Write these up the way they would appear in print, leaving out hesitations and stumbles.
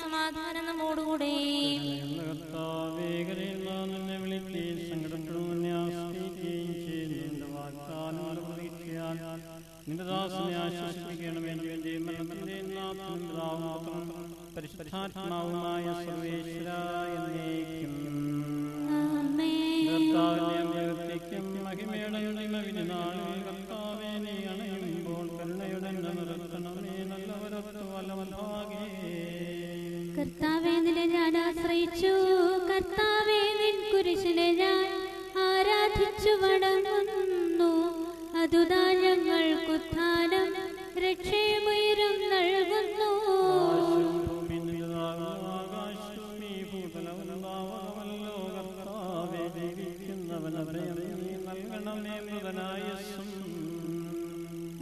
സമാധാനം നമ്മോടുകൂടെ. നിന്റെ ദാസനെ ആശ്വസിപ്പിക്കണമേ. പരിശുദ്ധാത്മാവുമായ സർവേശ്വരായ എന്നേക്കും മഹിമയുടെ കർത്താവേ, നീ അണയുമ്പോൾ കരുണയുടെ നിർത്തണമേ. നല്ലവരൊത്തു വലമഭാഗേ കർത്താവേ, നിന്നെ ഞാൻ ആശ്രയിച്ചു. കർത്താവേ, നിൻ കുരിശിനെ ഞാൻ ആരാധിച്ചു വണങ്ങുന്നു. അതുതാ ഞങ്ങൾക്കുത്ഥാനം രക്ഷയുമുയരും നൽകുന്നു.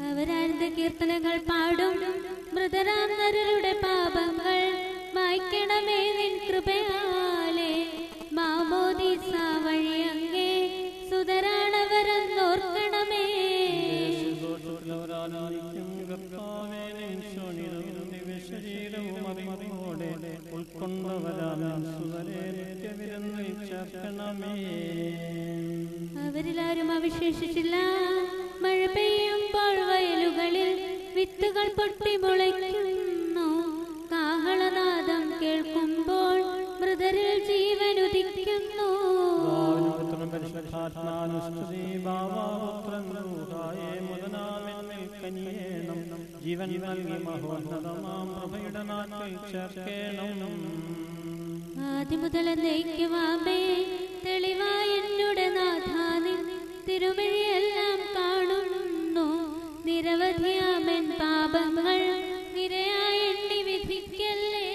അവരാനന്ദ കീർത്തനങ്ങൾ പാടും. മൃതരാം നരരുടെ പാപങ്ങൾ മായ്ക്കണമേ നിൻ കൃപയാലേ. മാമോദീസ വഴി അങ്ങേ സുതരാണവരെന്നോർക്കണമേ. അവരിലാരും അവശേഷിച്ചില്ല. മഴ പെയ്യുമ്പോൾ വയലുകളിൽ വിത്തുകൾ പൊട്ടി മുളയ്ക്കുന്നു. കാഹളനാദം കേൾക്കുമ്പോൾ മൃതരിൽ ജീവൻ ഉദിക്കുന്നു. ജീവൻ നൽകി മഹോന്നതമാം പ്രഭയുടെ നാട്ടിൽ ചേർക്കേണം. ആദിമുതൽ എന്നേക്കുമാമേ. തെളിവായ എന്നുടെ നാഥാനിൻ തിരുമിഴിയെല്ലാം കാണുന്നു. നിരവധിയാമൻ പാപങ്ങൾ നിരയായി എണ്ണി വിധിക്കല്ലേ.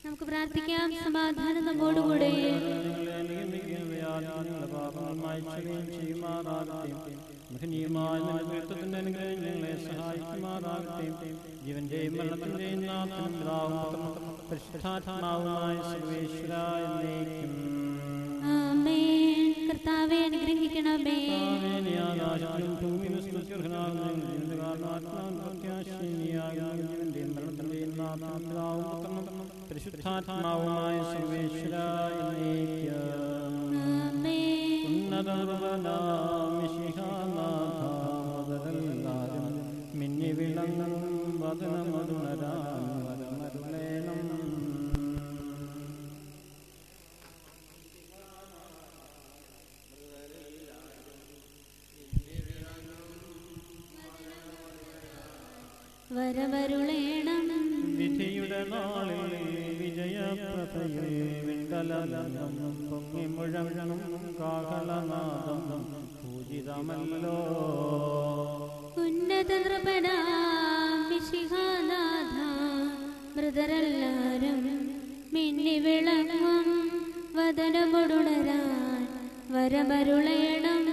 നമുക്ക് പ്രാർത്ഥിക്കാം. സമാധാനം നമ്മോടുകൂടെ. ഞങ്ങളെ സഹായിക്കുമാറാകട്ടെ. ജീവന്റെയും മരണത്തിന്റെയും പരിശുദ്ധാത്മാവുമായ സർവേശ്വരായ എന്നേക്കും ആമേൻ. കർത്താവേ, അനുഗ്രഹിക്കണമേ. പരിശുദ്ധാത്മാവുമായ സർവേശ്വരായ ഉന്നതനാഥ മിന്നി വിളങ്ങും വദനമരുണരാൻ വരമരുളേണം. വരമരുളേണം. വിധിയുടെ നാളിൽ വിജയപ്രഭയിൽ വിണ്ടലം പൊങ്ങി മുഴങ്ങണം. കാഹളനാദം പൂജിതമല്ലോ. ഉന്നത നൃപനാം മിശിഹാനാഥ, മൃതരെല്ലാരും മിന്നി വിളങ്ങും വദനമൊടുണരാൻ വരമരുളേണം.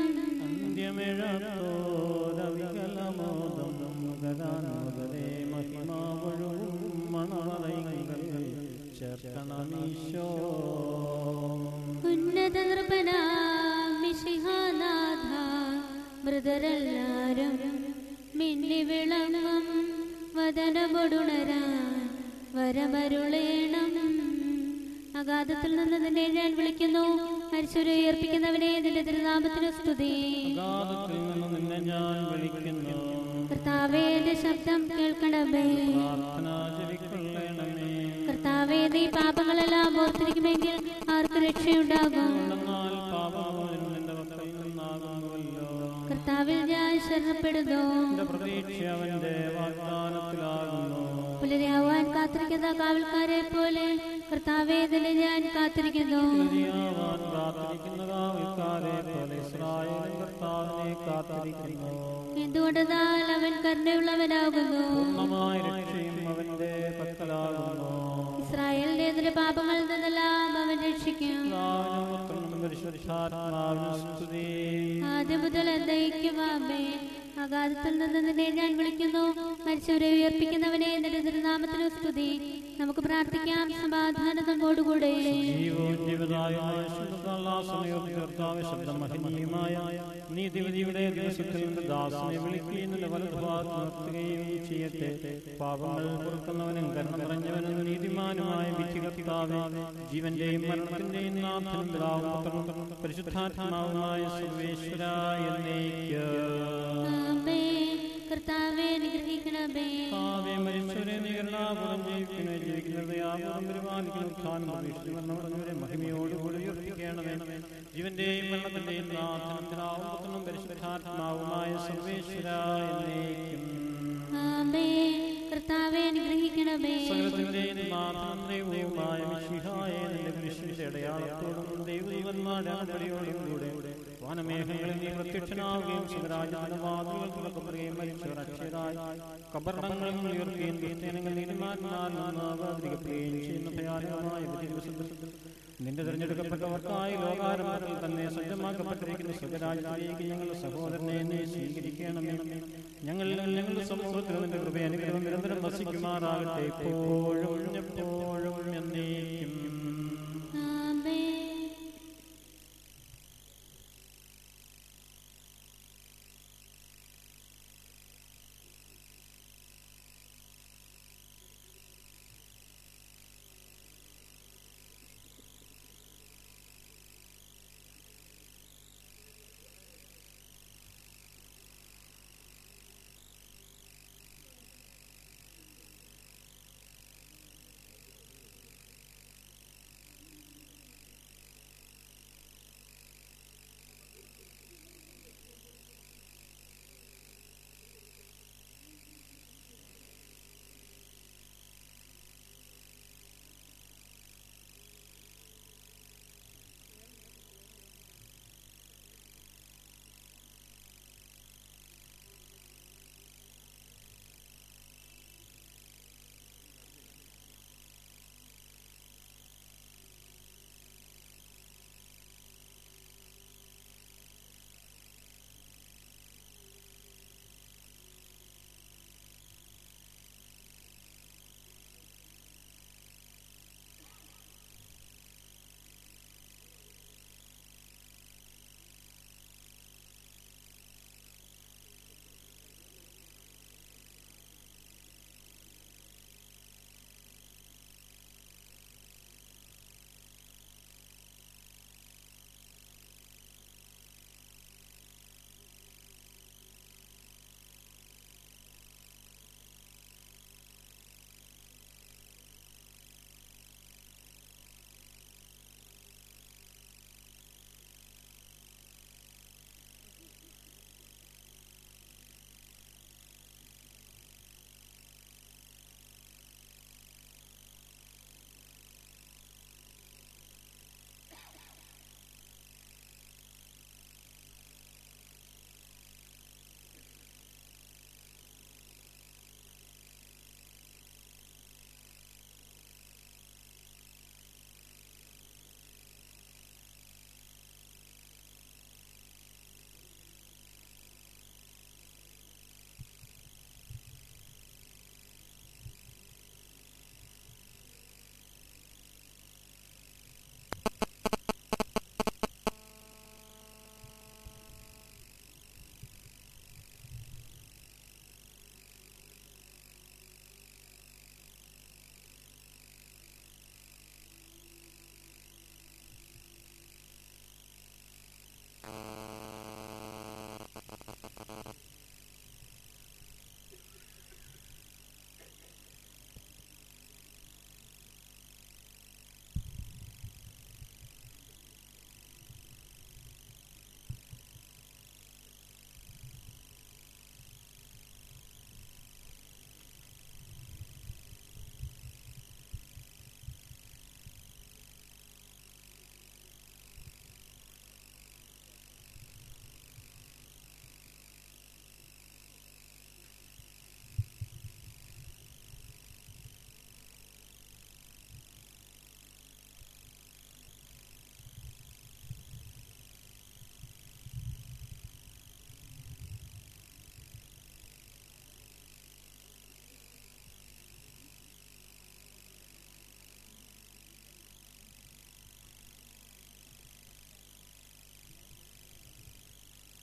അന്ത്യമിഴത്തോരവികലമോദം മുതലേ മഹിമാവഴും മണവറൈകൾ ചേർക്കണമീശോ. ഉന്നത നൃപനാം മിശിഹാനാഥ, മൃതരെല്ലാരും മിന്നി വിളങ്ങും വദനമൊടുണരാൻ വരമരുളേണം. അഗാധത്തിൽ നിന്ന് നിന്നെ ഞാൻ വിളിക്കുന്നു. മരിച്ചവരെ ഉയർപ്പിക്കുന്നവനെ, നിന്റെ തിരുനാമത്തിന് സ്തുതി. കർത്താവേ, എന്റെ ശബ്ദം കേൾക്കണമേ. കർത്താവേ, നീ പാപങ്ങളെല്ലാം ഓർത്തിരിക്കുമെങ്കിൽ ആർക്ക് രക്ഷയുണ്ടാകും? കർത്താവിൽ ഞാൻ ശരണപ്പെടുന്നു. പുലരിയാവാൻ കാത്തിരിക്കുന്ന കാവൽക്കാരെ പോലെ കർത്താവേ, ഇതിനെ ഞാൻ കാത്തിരിക്കുന്നു. എന്തുകൊണ്ടെന്നാൽ അവൻ കരുണയുള്ളവനാകുന്നു. ഇസ്രായേലിന്റെ ഇതിന്റെ പാപങ്ങളിൽ നിന്നെല്ലാം അവൻ രക്ഷിക്കും. ആദ്യം മുതൽ എന്നേക്കും ആമേൻ. അഗാധത്തിൽ നിന്ന് നിന്നെ ഞാൻ വിളിക്കുന്നു. മരിച്ചവരെ ഉയർപ്പിക്കുന്നവനെ, നിന്റെ തിരുനാമത്തിന് സ്തുതി. നമുക്ക് പ്രാർത്ഥിക്കാം സമാധാനത്തോടുകൂടെ. നീതിപതിയുടെ ദിവസത്തിൽ നിന്ന് ദാസനെ വിളിക്കുകയും വലതുഭാഗത്തുകയും ചെയ്യട്ടെ. പാപങ്ങൾ പൊറുക്കുന്നവനും കരുണ നിറഞ്ഞവനും നീതിമാനുമായ വിധികർത്താവേ, ജീവന്റെയും മരണത്തിന്റെയും നാഥനും പിതാവും പുത്രനും പരിശുദ്ധാത്മാവുമായ സർവേശ്വരായ കർത്താവേ അനുഗ്രഹിക്കണമേ. മരിച്ചവരെ നികരണാപുരം ജീവിക്കണേ, ജീവിക്കുന്നത് യാപുരം പരിപാലിക്കുന്നവരെ മഹിമയോടുകൂടി ഉയർപ്പിക്കണമേ. ജീവന്റെയും മരണത്തിന്റെയും നാഥനും പിതാവും പുത്രനും പരിശുദ്ധാത്മാവുമായ സർവേശ്വരായ കർത്താവേ അനുഗ്രഹിക്കണമേ. സകലത്തിന്റെയും നാഥനും ദൈവവുമായ മിശിഹായേ, നിന്റെ കുരിശിന്റെ അടയാളത്തോടും ദൈവദൂതന്മാരുടെ അകമ്പടിയോടും കൂടെ വാനമേഘങ്ങളിൽ നീ പ്രത്യക്ഷനാവുകയും സ്വരാജ്യത്തിന്റെ വാതിലുകൾ തുറക്കപ്പെടുകയും മരിച്ചവർ അക്ഷരായി കബറിടങ്ങളിൽ നിന്ന് ഉയർത്തുകയും ക്രിസ്ത്യാനികൾ നീതിമാന്മാരിൽ നിന്ന് അവതരിക്കപ്പെടുകയും ചെയ്യുന്ന ഭയാനകമായ ദിവസത്തിൽ നിന്റെ തിരഞ്ഞെടുക്കപ്പെട്ടവർക്കായി ലോകാരംഭത്തിൽ തന്നെ സജ്ജമാക്കപ്പെട്ടിരിക്കുന്ന സ്വരാജ്യത്തിലേക്ക് ഞങ്ങളുടെ സഹോദരനെ നീ സ്വീകരിക്കണമേ. ഞങ്ങളുടെ സമൂഹത്തിൽ നിന്റെ കൃപ അനുഗ്രഹം നിരന്തരം വസിക്കുമാറാകട്ടെ, എപ്പോഴും എപ്പോഴും എന്നേക്കും.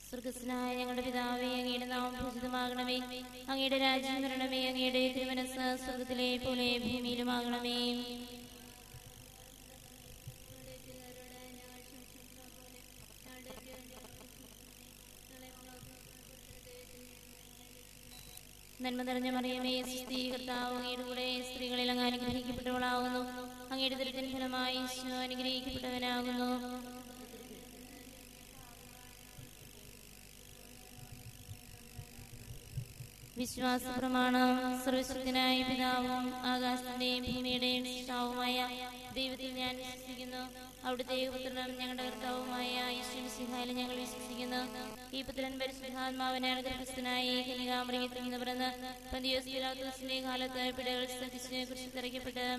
സ്വർഗ്ഗസ്ഥനായ ഞങ്ങളുടെ പിതാവേ, അങ്ങയുടെ നാമം പൂജിതമാകണമേ. അങ്ങയുടെ രാജ്യം വരണമേ. അങ്ങയുടെ തിരുമനസ്സ് സ്വർഗ്ഗത്തിലെ പോലെ ഭൂമിയിലുമാകണമേ. നന്മ നിറഞ്ഞ മറിയമേ, സ്വസ്തി, കർത്താവ് അങ്ങയുടെ കൂടെ സ്ത്രീകളിൽ അങ്ങ് അനുഗ്രഹിക്കപ്പെട്ടവളാകുന്നു. അങ്ങയുടെ ദുരിതത്തിൻ ഫലമായി ഈശോ അനുഗ്രഹിക്കപ്പെട്ടവനാകുന്നു. വിശ്വാസ പ്രമാണം. സർവശക്തനായ പിതാവും ആകാശത്തിന്റെയും ഭൂമിയുടെയും സൃഷ്ടാവുമായ ദൈവത്തിൽ ഞാൻ വിശ്വസിക്കുന്നു. അവിടുത്തെ പുത്രനും ഞങ്ങളുടെ കർത്താവുമായ യേശു മിശിഹായിൽ ഞങ്ങൾ വിശ്വസിക്കുന്നു. ഈ പുത്രൻ പരിശുദ്ധാത്മാവിനാൽ ഗർഭസ്ഥനായി കന്യകാമറിയത്തിൽ നിന്ന് പിറന്ന് പന്തിയോസ് പിലാത്തോസിന്റെ കാലത്ത് പിടകൾ സഹിച്ച് കുരിശിൽ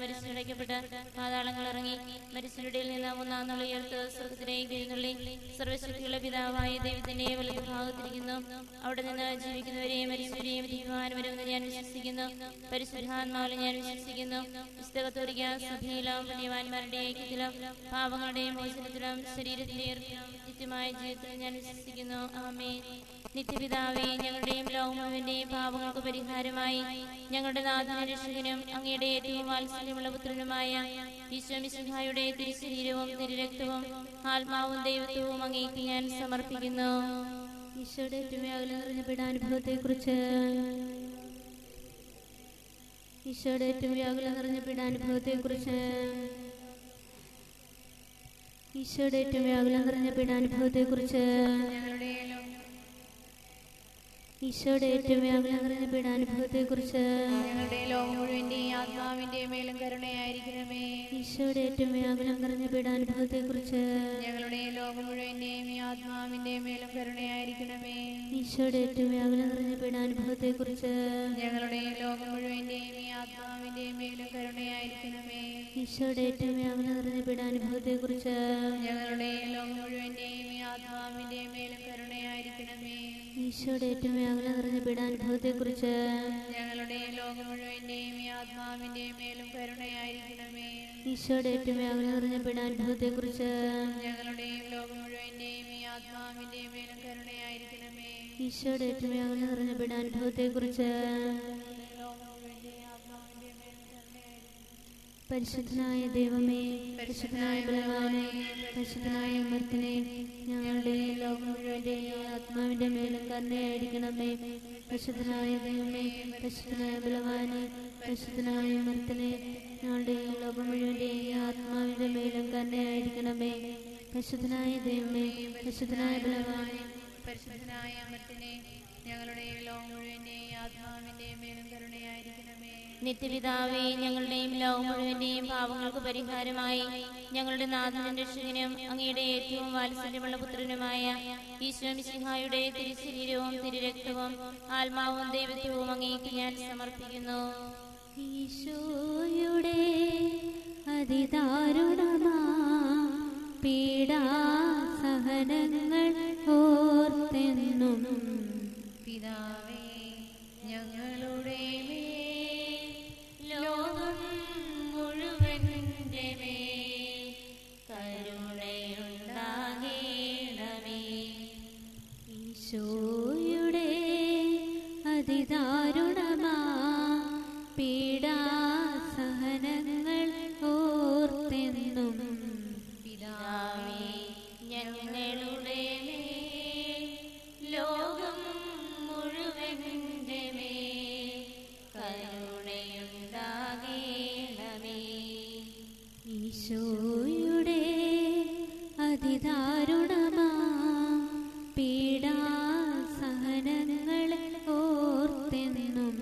മരിച്ചടയ്ക്കപ്പെട്ട് പാതാളങ്ങൾ ഇറങ്ങി മരിച്ചവരുടെ നിന്ന് മൂന്നാം നാൾ ഉയർത്ത് സ്വർഗ്ഗത്തിലേക്ക് എഴുന്നള്ളി സർവശക്തിയുള്ള പിതാവായ ദൈവത്തിന്റെ വലതു ഭാഗത്തിരിക്കുന്നു. അവിടെ നിന്ന് ജീവിക്കുന്നവരെയും മരിച്ചവരെയും വിധിക്കുവാൻ വരുമെന്ന് ഞാൻ വിശ്വസിക്കുന്നു. പരിശുദ്ധാത്മാവിൽ ഞാൻ വിശ്വസിക്കുന്നു. വിശുദ്ധ കത്തോലിക്ക സഭയിലും പുണ്യവാന്മാരുടെ ഐക്യത്തിലും പാപങ്ങളുടെയും മോചനത്തിലും ശരീരത്തിന്റെ നിത്യമായ ജീവിതത്തിൽ ഞാൻ വിശ്വസിക്കുന്നു. ആമേൻ. നിത്യപിതാവേ, ഞങ്ങളുടെയും ലോകമുഴുവന്റെയും പാപങ്ങൾക്ക് പരിഹാരമായി ഞങ്ങളുടെ നാഥനും രക്ഷകനും അങ്ങയുടെ ഏറ്റവും വാത്സല്യമുള്ള പുത്രനുമായ ഈശോ മിശിഹായുടെ തിരുശരീരവും തിരുരക്തവും ആത്മാവും ദൈവത്വവും അങ്ങേക്ക് ഞാൻ സമർപ്പിക്കുന്നു. ഈശോയുടെ ഏറ്റവും അകലം നിറഞ്ഞ പീഡാനുഭവത്തെക്കുറിച്ച് ഈശോയുടെ ഏറ്റവും അകലം നിറഞ്ഞ പീഡാനുഭവത്തെക്കുറിച്ച് ഈശോയുടെ ഏറ്റവും അകലം നിറഞ്ഞ പീഡാനുഭവത്തെക്കുറിച്ച് ഈശോയുടെ ഏറ്റവും അകലം നിറഞ്ഞ പീഡാനുഭവത്തെക്കുറിച്ച് ഞങ്ങളുടെ ലോകം മുഴുവന്റെയും ആത്മാവിന്റെ മേലും കരുണയായിരിക്കണമേ. ഈശോയുടെ ഏറ്റവും അകലം നിറഞ്ഞ പീഡാനുഭവത്തെക്കുറിച്ച് ഞങ്ങളുടെ ലോകം മുഴുവന്റെയും ആത്മാവിന്റെ മേലും കരുണയായിരിക്കണമേ. ഈശോയുടെ ഏറ്റവും അകലം നിറഞ്ഞ പീഡാനുഭവത്തെക്കുറിച്ച് ഞങ്ങളുടെ ലോകം മുഴുവന്റെയും ആത്മാവിന്റെ മേലും കരുണയായിരിക്കണമേ. ഈശോയുടെ ഏറ്റവും അകലം നിറഞ്ഞ പീഡാനുഭവത്തെക്കുറിച്ച് ഞങ്ങളുടെ ലോകം മുഴുവന്റെയും ആത്മാവിന്റെ മേലും കരുണയായിരിക്കണമേ. ഈശോയുടെ ഏറ്റവും അകലം നിറഞ്ഞ പീഡാനുഭവത്തെക്കുറിച്ച് ഞങ്ങളുടെ ലോകം മുഴുവന്റെയും ആത്മാവിന്റെ മേലും കരുണയായിരിക്കണമേ. ഈശോയുടെ ഏറ്റവും അകലം നിറഞ്ഞ പീഡാനുഭവത്തെക്കുറിച്ച് ഞങ്ങളുടെ ലോകം മുഴുവന്റെയും ആത്മാവിന്റെ മേലും കരുണയായിരിക്കണമേ. ഈശോയുടെ ഏറ്റവും അകലം നിറഞ്ഞ പീഡാനുഭവത്തെക്കുറിച്ച് പരിശുദ്ധനായ ദൈവമേ, പരിശുദ്ധനായ ബലവാനേ, പരിശുദ്ധനായ അമർത്തനെ, ഞങ്ങളുടെ ലോകം മുഴുവന്റെ ആത്മാവിന്റെ മേലും കരുണയായിരിക്കണമേ. പരിശുദ്ധനായ ദൈവമേ, പരിശുദ്ധനായ ബലവാനേ, പരിശുദ്ധനായ അമർത്തനെ, ഞങ്ങളുടെ ലോകം മുഴുവന്റെ ആത്മാവിന്റെ മേലും കരുണയായിരിക്കണമേ. പരിശുദ്ധനായ ദൈവമേ, പരിശുദ്ധനായ ബലവാനേ, പരിശുദ്ധനായ അമർത്തനെ, ഞങ്ങളുടെ ലോകം മുഴുവന്റെ ആത്മാവിന്റെ മേലും കരുണയായിരിക്കണമേ. നിത്യപിതാവേ, ഞങ്ങളുടെയും ലോകം മുഴുവന്റെയും പാപങ്ങൾക്ക് പരിഹാരമായി ഞങ്ങളുടെ നാഥനും രക്ഷകനും അങ്ങയുടെ ഏറ്റവും വാത്സല്യമുള്ള പുത്രനുമായ ഈശോ മിശിഹായുടെ തിരുശരീരവും തിരുരക്തവും ആത്മാവും ദൈവത്വവും അങ്ങേക്ക് ഞാൻ സമർപ്പിക്കുന്നു. ഈശോയുടെ അതിദാരുണമാ പീഡാസഹനങ്ങൾ ഓർത്തെന്നും പിതാവേ, ഞങ്ങളുടെ ലോകം മുഴുവന്റെ മേൽ കരുണയുണ്ടാകേണമേ. ഈശോയുടെ അതിദാരുണമാ പീഡാസഹനങ്ങൾ ഓർത്തെന്നും പിതാവേ, ഞങ്ങളുടെ ലോകം മുഴുവന്റെ മേൽ കരുണയുണ്ടാകേണമേ. ഈശോയുടെ അതിദാരുണമാ പീഡാസഹനങ്ങൾ ഓർത്തെന്നും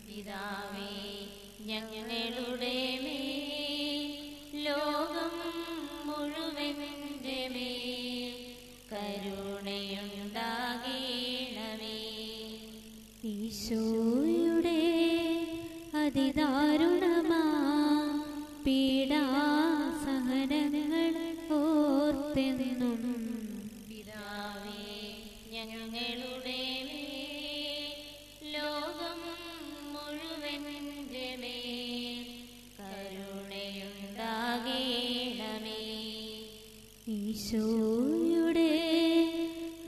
പിതാവേ, ഞങ്ങളുടെ ലോകം മുഴുവന്റെ മേൽ കരുണയുണ്ടാകേണമേ. ഈശോയുടെ അതിദാരുണമാ പീഡാസഹനങ്ങൾ ഓർത്തെന്നും പിതാവേ, ഞങ്ങളുടെ ലോകം മുഴുവന്റെ മേൽ കരുണയുണ്ടാകേണമേ. ഈശോയുടെ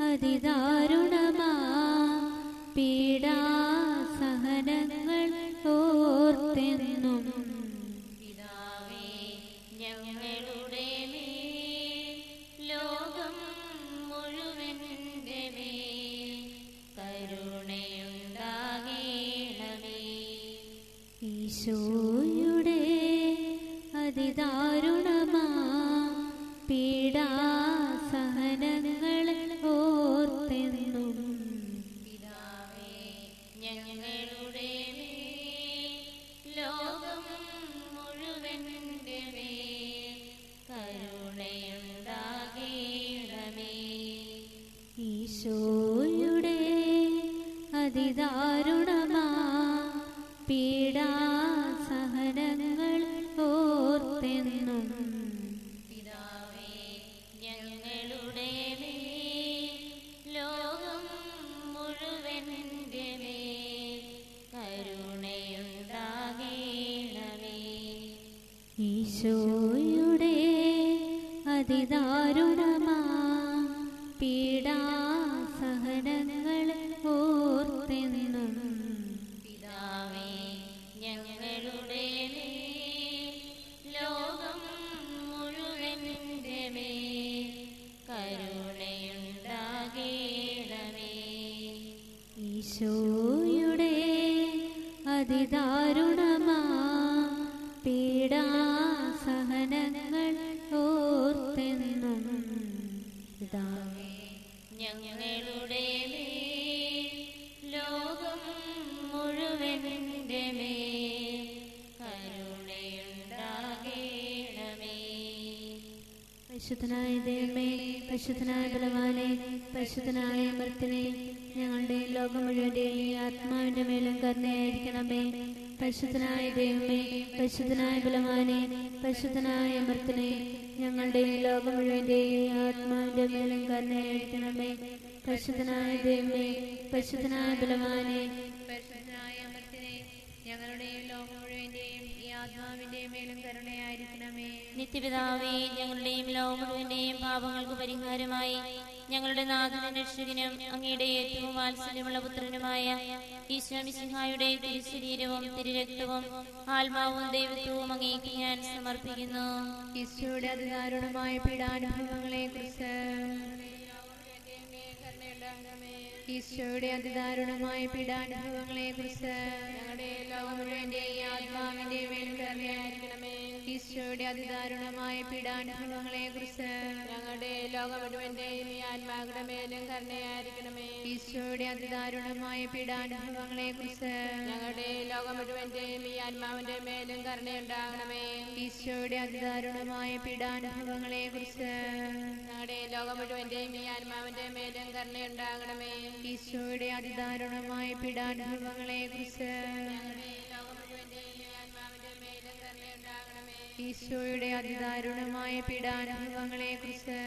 അതിദാരുണമാ ഈശോയുടെ അതിദാരുണമാ പീഡാസഹനങ്ങൾ ഓർത്തെന്നും പിതാവേ ഞങ്ങളുടെ മേൽ ലോകം മുഴുവന്റെ മേൽ കരുണയുണ്ടാകേണമേ. ഈശോയുടെ അതിദാരുണമാ പീഡാസഹനങ്ങൾ ഓർത്തെന്നും പിതാവേ ഞങ്ങളുടെ മേൽ ലോകം മുഴുവന്റെ മേൽ കരുണയുണ്ടാകേണമേ. ഈശോയുടെ അതിദാരുണമാ പീഡാസഹനങ്ങൾ ഓർത്തെന്നും പിതാവേ ഞങ്ങളുടെ മേൽ ലോകം മുഴുവന്റെ മേൽ കരുണയുണ്ടാകേണമേ. ഈശോയുടെ അതിദാരുണമാ പീഡാസഹനങ്ങൾ ഓർത്തെന്നും പിതാവേ ഞങ്ങളുടെ മേൽ ലോകം മുഴുവന്റെ മേൽ കരുണയുണ്ടാകേണമേ. പരിശുദ്ധനായ ദൈവമേ, പരിശുദ്ധനായ ബലവാനെ, പരിശുദ്ധനായ അമർത്തിനെ, ഞങ്ങളുടെ ലോകം മുഴുവന്റെയും ആത്മാവിന്റെ മേലും കരുണയായിരിക്കണമേ. പരിശുദ്ധനായ ദൈവമേ, പരിശുദ്ധനായ ബലവാനെ, പരിശുദ്ധനായ അമർത്തിനെ, ഞങ്ങളുടെ ലോകം മുഴുവന്റെയും ആത്മാവിന്റെ മേലും കരുണയായിരിക്കണമേ. പരിശുദ്ധനായ ദൈവമേ, പരിശുദ്ധനായ ബലവാനെ, പരിശുദ്ധനായ അമർത്തിനെ, ഞങ്ങളുടെയും ലോകം മുഴുവന്റെയും ഈ ആത്മാവിന്റെ മേലും കരുണയായിരിക്കണമേ. നിത്യപിതാവേ ഞങ്ങളുടെയും ലോകം മുഴുവന്റെയും പാപങ്ങൾക്ക് പരിഹാരമായി ഞങ്ങളുടെ നാഥനും രക്ഷകനും അങ്ങയുടെ ഏറ്റവും വാത്സല്യമുള്ള പുത്രനുമായ ഈശോ മിശിഹായുടെ തിരുശരീരവും തിരുരക്തവും ആത്മാവും ദൈവത്വവും അങ്ങേക്ക് ഞാൻ സമർപ്പിക്കുന്നു. ഈശോയുടെ അതിദാരുണമായ പീഡാനുഭവങ്ങളെ കുറിച്ച് ഈശോയുടെ അതിദാരുണമായ പീഡാനുഭവങ്ങളെ കുറിച്ച് ഞങ്ങളുടെ ലോകം മുഴുവന്റെ ഈ ആത്മാവിന്റെ മേലും കരുണയായിരിക്കണമേ. ഈശോയുടെ അതിദാരുണമായ പീഡാനുഭവങ്ങളെ കുറിച്ച് ഞങ്ങളുടെ ലോകം മുഴുവന്റെയും ഈ ആത്മാവിന്റെ മേലും കരുണയായിരിക്കണമേ. ഈശോയുടെ അതിദാരുണമായ പീഡാനുഭവങ്ങളെ കുറിച്ച് ഞങ്ങളുടെ ലോകം മുഴുവന്റെയും ഈ ആത്മാവിന്റെ മേലും കരുണയുണ്ടാകണമേ. ഈശോയുടെ അതിദാരുണമായ പീഡാനുഭവങ്ങളെ കുറിച്ച് ഞങ്ങളുടെ ലോകം മുഴുവന്റെയും ഈ ആത്മാവിന്റെ മേലും കരുണയുണ്ടാകണമേ. ഈശോയുടെ അതിദാരുണമായ പീഡാനുഭവങ്ങളെ കുറിച്ച് ഈശോയുടെ അതിദാരുണമായ പീഡാനുഭവങ്ങളെ കുറിച്ച്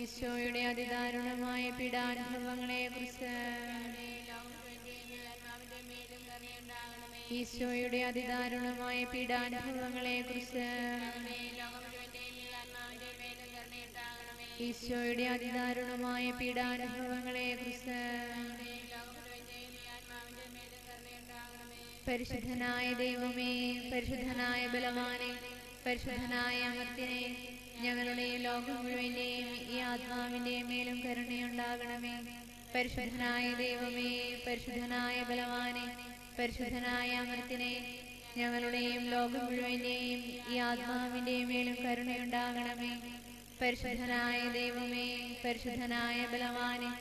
ഈശോയുടെ അതിദാരുണമായ പീഡാനുഭവങ്ങളെ കുറിച്ച് ഈശോയുടെ അതിദാരുണമായ പീഡാനുഭവങ്ങളെ കുറിച്ച് ഈശോയുടെ അതിദാരുണമായ പീഡാനുഭവങ്ങളെ കുറിച്ച് പരിശുദ്ധനായ ദൈവമേ, പരിശുദ്ധനായ ബലവാനെ, പരിശുദ്ധനായ അമർത്തിനെ, ഞങ്ങളുടെ ലോകം മുഴുവന്റെയും ഈ ആത്മാവിന്റെ മേലും കരുണയുണ്ടാകണമേ. പരിശുദ്ധനായ ദൈവമേ, പരിശുദ്ധനായ ബലവാനെ, പരിശുദ്ധനായ അമർത്തിനെ, ഞങ്ങളുടെയും ലോകം മുഴുവന്റെയും ഈ ആത്മാവിന്റെ മേലും കരുണയുണ്ടാകണമേ. പരിശുദ്ധനായ ദൈവമേ, പരിശുദ്ധനായ ബലവാനെ,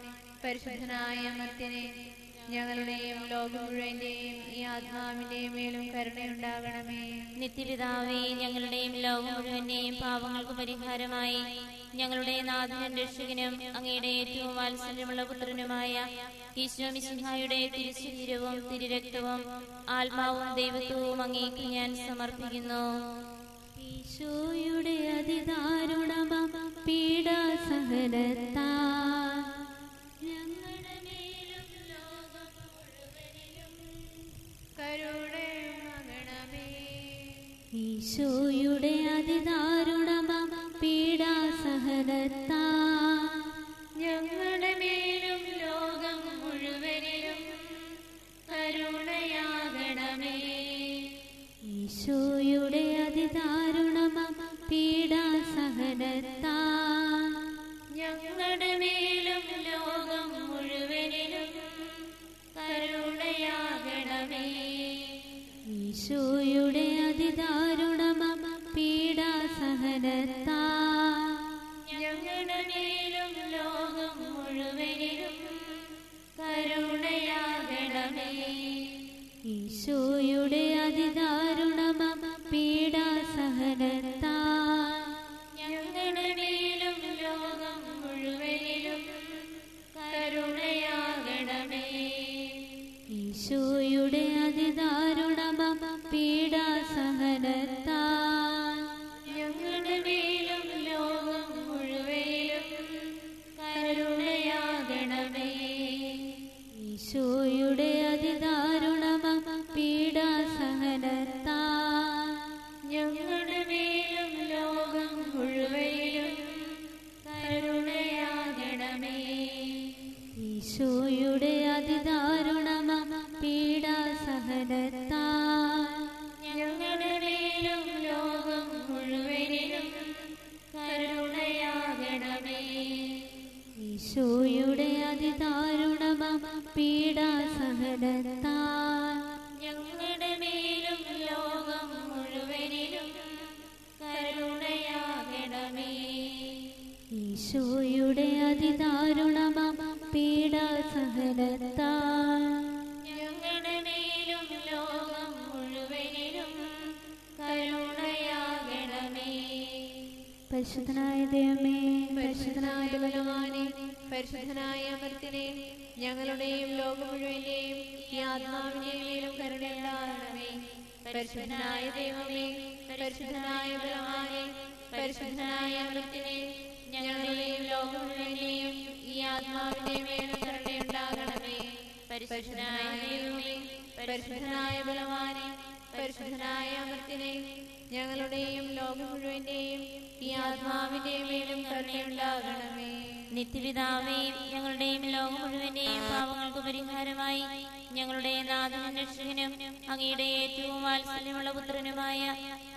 പരിശുദ്ധനായ അമർത്തിനെ, ഞങ്ങളുടെയും ലോകം മുഴുവന്റെയും ഈ ആത്മാവിന്റെ മേലും കരുണയുണ്ടാകണമേ. നിത്യപിതാവേ ഞങ്ങളുടെയും ലോകം മുഴുവന്റെയും പാപങ്ങൾക്ക് പരിഹാരമായി ഞങ്ങളുടെ നാഥനും രക്ഷകനും അങ്ങയുടെ ഏറ്റവും വാത്സല്യമുള്ള പുത്രനുമായ ഈശോ മിശിഹായുടെ തിരുശരീരവും തിരുരക്തവും ആത്മാവും ദൈവത്വവും അങ്ങേക്ക് ഞാൻ സമർപ്പിക്കുന്നു. ഈശോയുടെ അതിദാരുണമാം പീഡാസഹനത്താൽ ഞങ്ങളുടെ മേലും ലോകം മുഴുവനിലും കരുണയാകണമേ. ഈശോയുടെ അതിദാരുണമാം പീഡാസഹനത്താൽ ഞങ്ങളുടെ മേലും ലോകം മുഴുവനിലും കരുണയാകണമേ. ഈശോയുടെ അതിദാരുണമാം പീഡാസഹനത്താൽ ഞങ്ങളുടെ മേലും ലോകം മുഴുവനിലും കരുണയാകണമേ. അതിദാരുണമം പീഡാസഹനത്താ ഞങ്ങളുടെ മേലും ലോകം മുഴുവനിലും കരുണയാകണമേ. ഈശോയുടെ അതിദാരുണമം പീഡാസഹനത്താ ഞങ്ങളുടെ മേലും ലോകം മുഴുവനിലും കരുണയാകണമേ. ഈശോയുടെ അതിദാരുണമം പീഡാസഹനത്താ ഞങ്ങളുടെ മേലും ലോകം മുഴുവനിലും കരുണയാകണമേ. ഈശോയുടെ അതിദാരുണമം പീഡാസഹനത്താ ഞങ്ങളുടെ മേലും ലോകം മുഴുവനിലും കരുണയാകണമേ. ഈശോയുടെ അതിദാരുണമം പീഡാസഹനത്താ ഞങ്ങളുടെ മേലും ലോകം മുഴുവനിലും കരുണയാകണമേ. ഈശോയുടെ അതിദാരുണമം പീഡാസഹനത്താ ഞങ്ങളുടെ മേലും ലോകം മുഴുവനിലും കരുണയാകണമേ. ഈശോയുടെ അതിദാരുണമം പീഡാസഹനത്താ ഞങ്ങളുടെ മേലും ലോകം മുഴുവനിലും കരുണയാകണമേ. പരിശുദ്ധനായ ദൈവമേ, പരിശുദ്ധനായ ബലവാനേ, പരിശുദ്ധനായ അമർത്തിനെ, ഞങ്ങളുടെയും ലോകം മുഴുവന്റെയും ഈ ആത്മാവിന്റെയും മേലും കരുണയുണ്ടാകണമേ. പരിശുദ്ധനായ ദൈവമേ, പരിശുദ്ധനായ ബലവാനേ, പരിശുദ്ധനായ അമർത്തിനെ, ഞങ്ങളുടെയും ലോകം മുഴുവന്റെയും ഈ ആത്മാവിന്റെ മേലും കരുണയുണ്ടാകണമേ. പരിശുദ്ധനായ ദൈവമേ, പരിശുദ്ധനായ ബലവാനേ, പരിശുദ്ധനായ അമർത്തിനെ, ഞങ്ങളുടെയും ലോകം മുഴുവന്റെയും ഈ ആത്മാവിന്റെ മേലും കരുണയുണ്ടാകണമേ. നിത്യപിതാവേ, ഞങ്ങളുടെയും ലോകം മുഴുവന്റെയും പാപങ്ങൾക്ക് പരിഹാരമായി ഞങ്ങളുടെ നാഥനും രക്ഷകനും അങ്ങയുടെ ഏറ്റവും വാത്സല്യമുള്ള പുത്രനുമായ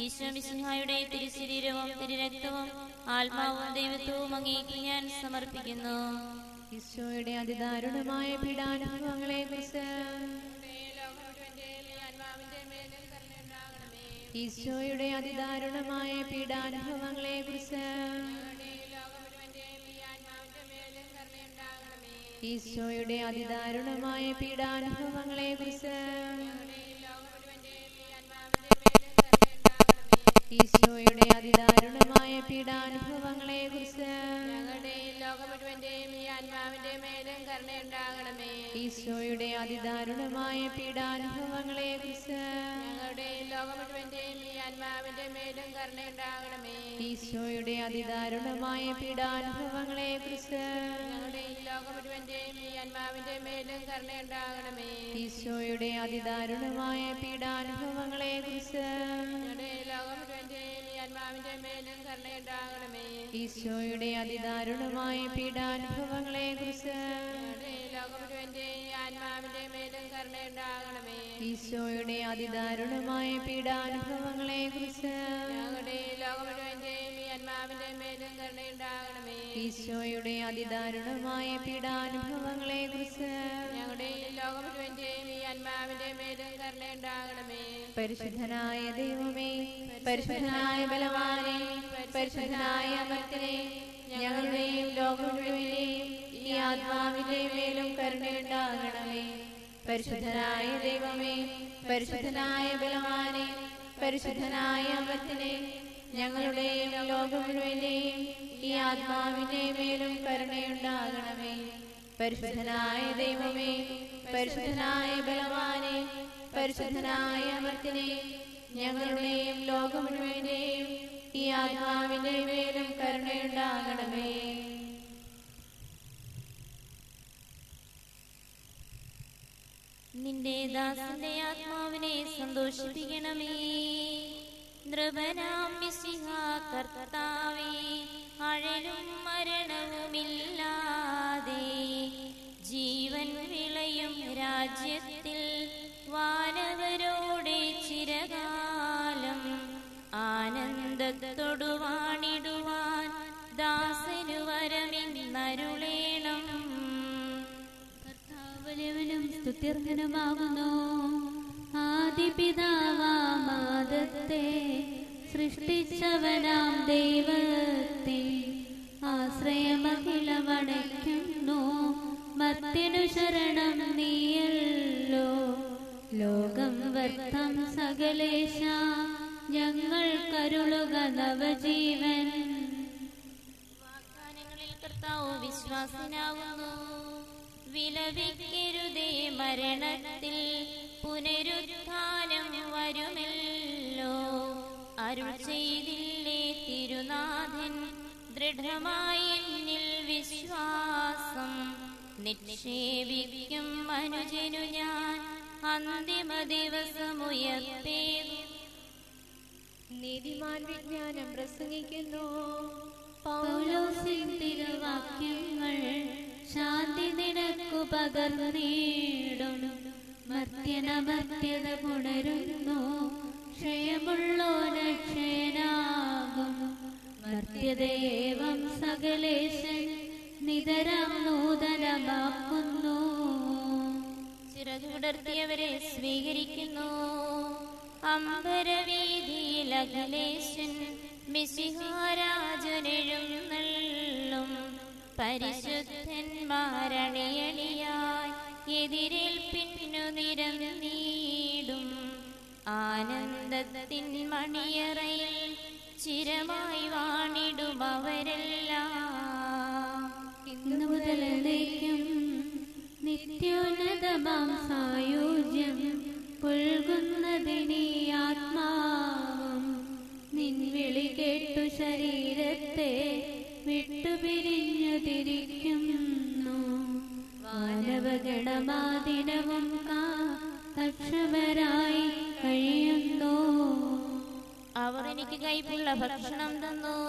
ഈശോ മിശിഹായുടെ തിരുശരീരവും തിരുരക്തവും ആത്മാവും ദൈവത്വവും അങ്ങേക്ക് ഞാൻ സമർപ്പിക്കുന്നു. ഈശോയുടെ അതിദാരുണമായ പീഡാനുഭവങ്ങളെ കുറിച്ച് ഈശോയുടെ അതിദാരുണമായ പീഡാനുഭവങ്ങളെ കുറിച്ച് ഈശോയുടെ അതിദാരുണമായ പീഡാനുഭവങ്ങളെ കുറിച്ച് ഈശോയുടെ അതിദാരുണമായ പീഡാനുഭവങ്ങളെ കുറിച്ച് ഞങ്ങളുടെ ലോകം മുഴുവന്റെയും ഈ ആത്മാവിന്റെ മേലും കരുണയുണ്ടാകണമേ. ഈശോയുടെ അതിദാരുണമായ പീഡാനുഭവങ്ങളെ കുറിച്ച് ഞങ്ങളുടെ ലോകം മുഴുവന്റെയും ഈ ആത്മാവിന്റെ മേലും കരുണയുണ്ടാകണമേ. ഈശോയുടെ അതിദാരുണമായ പീഡാനുഭവങ്ങളെ കുറിച്ച് ഞങ്ങളുടെ ലോകം മുഴുവന്റെയും ഈ ആത്മാവിന്റെ മേലും കരുണയുണ്ടാകണമേ. ഈശോയുടെ അതിദാരുണമായ പീഡാനുഭവങ്ങളെ കുറിച്ച് ഞങ്ങളുടെ ലോകം മുഴുവന്റെയും ഈ ആത്മാവിന്റെ മേലും കരുണയുണ്ടാകണമേ. ഈശോയുടെ അതിദാരുണമായ പീഡാനുഭവങ്ങളെ കുറിച്ച് ഞങ്ങളുടെ ലോകം മുഴുവന്റെയും ഈ ആത്മാവിന്റെ മേലും കരുണയുണ്ടാകണമേ. ഈശോയുടെ അതിദാരുണമായ പീഡാനുഭവങ്ങളെ കുറിച്ച് ഞങ്ങളുടെ ലോകം മുഴുവന്റെയും ഈ ആത്മാവിന്റെ മേലും കരുണയുണ്ടാകണമേ. ഈശോയുടെ അതിദാരുണമായ പീഡാനുഭവങ്ങളെ കുറിച്ച് ഞങ്ങളുടെ ലോകം മുഴുവന്റെയും ഈ ആത്മാവിന്റെ മേലും കരുണയുണ്ടാകണമേ. പരിശുദ്ധനായ ദൈവമേ, പരിശുദ്ധനായ ബലവാനേ, പരിശുദ്ധനായ അമർത്തിനെ, ഞങ്ങളുടെയും ലോകം മുഴുവന്റെയും ഈ ആത്മാവിന്റെ മേലും കരുണയുണ്ടാകണമേ. പരിശുദ്ധനായ ദൈവമേ, പരിശുദ്ധനായ ബലവാനേ, പരിശുദ്ധനായ അമർത്തിനെ, ഞങ്ങളുടെയും ലോകം മുഴുവന്റെയും ഈ ആത്മാവിന്റെ മേലും കരുണയുണ്ടാകണമേ. പരിശുദ്ധനായ ദൈവമേ, പരിശുദ്ധനായ ബലവാനേ, പരിശുദ്ധനായ അമർത്തിനെ, ഞങ്ങളുടെയും ലോകം മുഴുവന്റെയും ഈ ആത്മാവിന്റെ മേലും കരുണയുണ്ടാകണമേ. നിന്റെ ദാസന്റെ ആത്മാവിനെ സന്തോഷിപ്പിക്കണമേ. നൃപനാം മിശിഹാ കർത്താവേ, അഴലും മരണവുമില്ലാതെ ജീവൻ വിളയും രാജ്യത്തിൽ വാനവരോടെ ചിരകാലം ആനന്ദത്തോടു വാണിടുവാൻ ദാസനു വരമിന്നരുളേണം. കർത്താവ് വലിയവനും സ്തുത്യർഹനുമാകുന്നു. ആദിപിതാവാമാദത്തെ സൃഷ്ടിച്ചവനാം ദൈവത്തെ ആശ്രയമഖിലമടയ്ക്കുന്നു. മർത്യനു ശരണം നീയല്ലോ. ലോകം വ്യർത്ഥം സകലേശ, ഞങ്ങൾ കരുളുക നവജീവൻ. വാഗ്ദാനങ്ങളിൽ കർത്താവ് വിശ്വാസനാകുന്നു. വിലപിക്കരുതേ മരണത്തിൽ, പുനരുത്ഥാനം വരുമല്ലോ. അരുൾ ചെയ്തില്ലേ തിരുനാഥൻ, ദൃഢമായി എന്നിൽ വിശ്വാസം. നിക്ഷേപിക്കും അനുജനു ഞാൻ, അന്തിമ ദിവസമുയർത്തേൻ. നീതിമാൻ വിജ്ഞാനം പ്രസംഗിക്കുന്നു. പൗലോസിൻ തിരുവാക്യങ്ങൾ ശാന്തി നിനക്കു പകർന്നിടും. മർത്യനമർത്യത പുണരുന്നു, ക്ഷയമുള്ളോനക്ഷയനാകും. മർത്യദേവം സകലേശൻ നിതരം നൂതനമാക്കുന്നു. ചിറകുടർത്തിയവരെ സ്വീകരിക്കുന്നു. അമ്പരവീതിയിൽ അഖിലേശൻ മിശിഹാരാജനെഴുന്നള്ളും. പരിശുദ്ധന്മാരണിയണിയായി എതിരേൽപ്പിന്നു നിരന്നീടും. ആനന്ദത്തിൻ മണിയറയിൽ ചിരമായി വാണിടും അവരെല്ലാം. ഇന്നു മുതൽ എന്നേക്കും നിത്യോന്നതമാം സായുജ്യം പുൽകുന്നതിനീ ആത്മാവും. നിൻ വിളി കേട്ടു ശരീരത്തെ വിട്ടുപിരിഞ്ഞു തിരിക്കുന്നു. വാനവഗണമാദിനവും തക്ഷമരായി കഴിയുന്നു. അവർ എനിക്ക് കൈപ്പുള്ള ഭക്ഷണം തന്നു.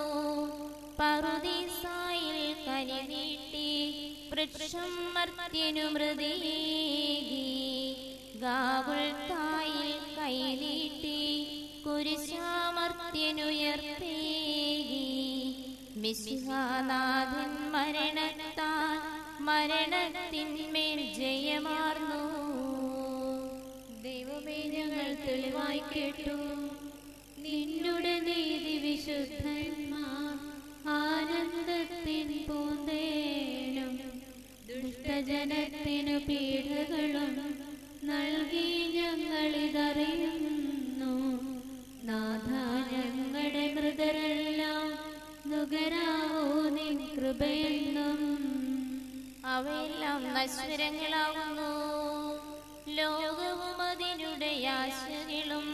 പറുദീസായിൽ കനി നീട്ടി, വൃക്ഷം മർത്യനു മൃതിയേകി. ഗാകുൽത്തായിൽ കൈ നീട്ടി, കുരിശാമർത്യനുയർത്തേകി. മിശിഹാനാഥൻ മരണത്താൽ മരണത്തിന്മേൽ ജയമാർന്നു. ദൈവമേ, ഞങ്ങൾ തെളിവായി കേട്ടു. നിന്നുടെ നീതി വിശുദ്ധന്മാർ ആനന്ദത്തിൻ പൂന്തേനും. ദുഷ്ടജനത്തിനു പീഡകളും നൽകി ഞങ്ങളിതറിയുന്നു. നാഥ, ഞങ്ങളുടെ മൃതരെല്ലാം നുകരാവോ നിൻ കൃപയെന്നും. അവയെല്ലാം നശ്വരങ്ങളാവുന്നു. ലോകവും അതിനുടെ ആശകളും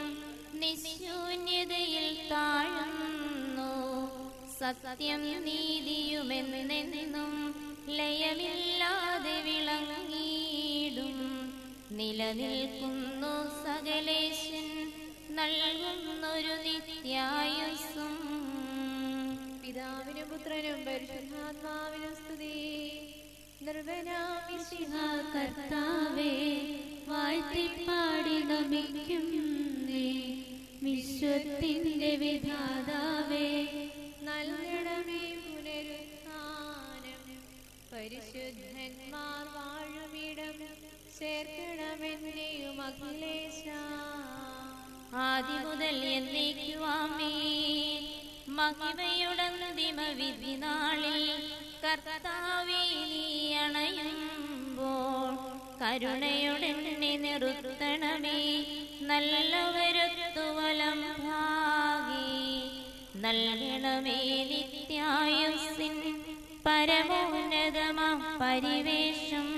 നിശൂന്യതയിൽ താഴുന്നു. സത്യം നീതിയുമെന്നെന്നും ലയമില്ലാതെ വിളങ്ങിയിടും. നിലനിൽക്കുന്നു സകലേശൻ നൽകുന്നൊരു നിത്യായുസ്സും. പിതാവിനും പുത്രനും പരിശുദ്ധാത്മാവിനും സ്തുതി. നിർവനാം മിശിഹാ കർത്താവേ, വാഴ്ത്തിപ്പാടി നമിക്കുന്നേ. വിശ്വത്തിന്റെ വിധാതാവേ, നൽകണമേ പുനരുത്ഥാനം. പരിശുദ്ധന്മാർ വാഴുമിടം ചേർക്കണമെന്നെയും അഖിലേശ. ആദിമുതൽ എന്നേക്കുമാമേൻ. മഹിമയുടന്തിമ വിധി നാളിൽ കർത്താവേ നീ അണയുമ്പോൾ കരുണയുടെന്നെ നിർത്തണമേ. നല്ലവരൊത്തു വലം ഭാഗി നൽകണമേ നിത്യായുസ്സിൻ പരമോന്നതമാം പരിവേഷം.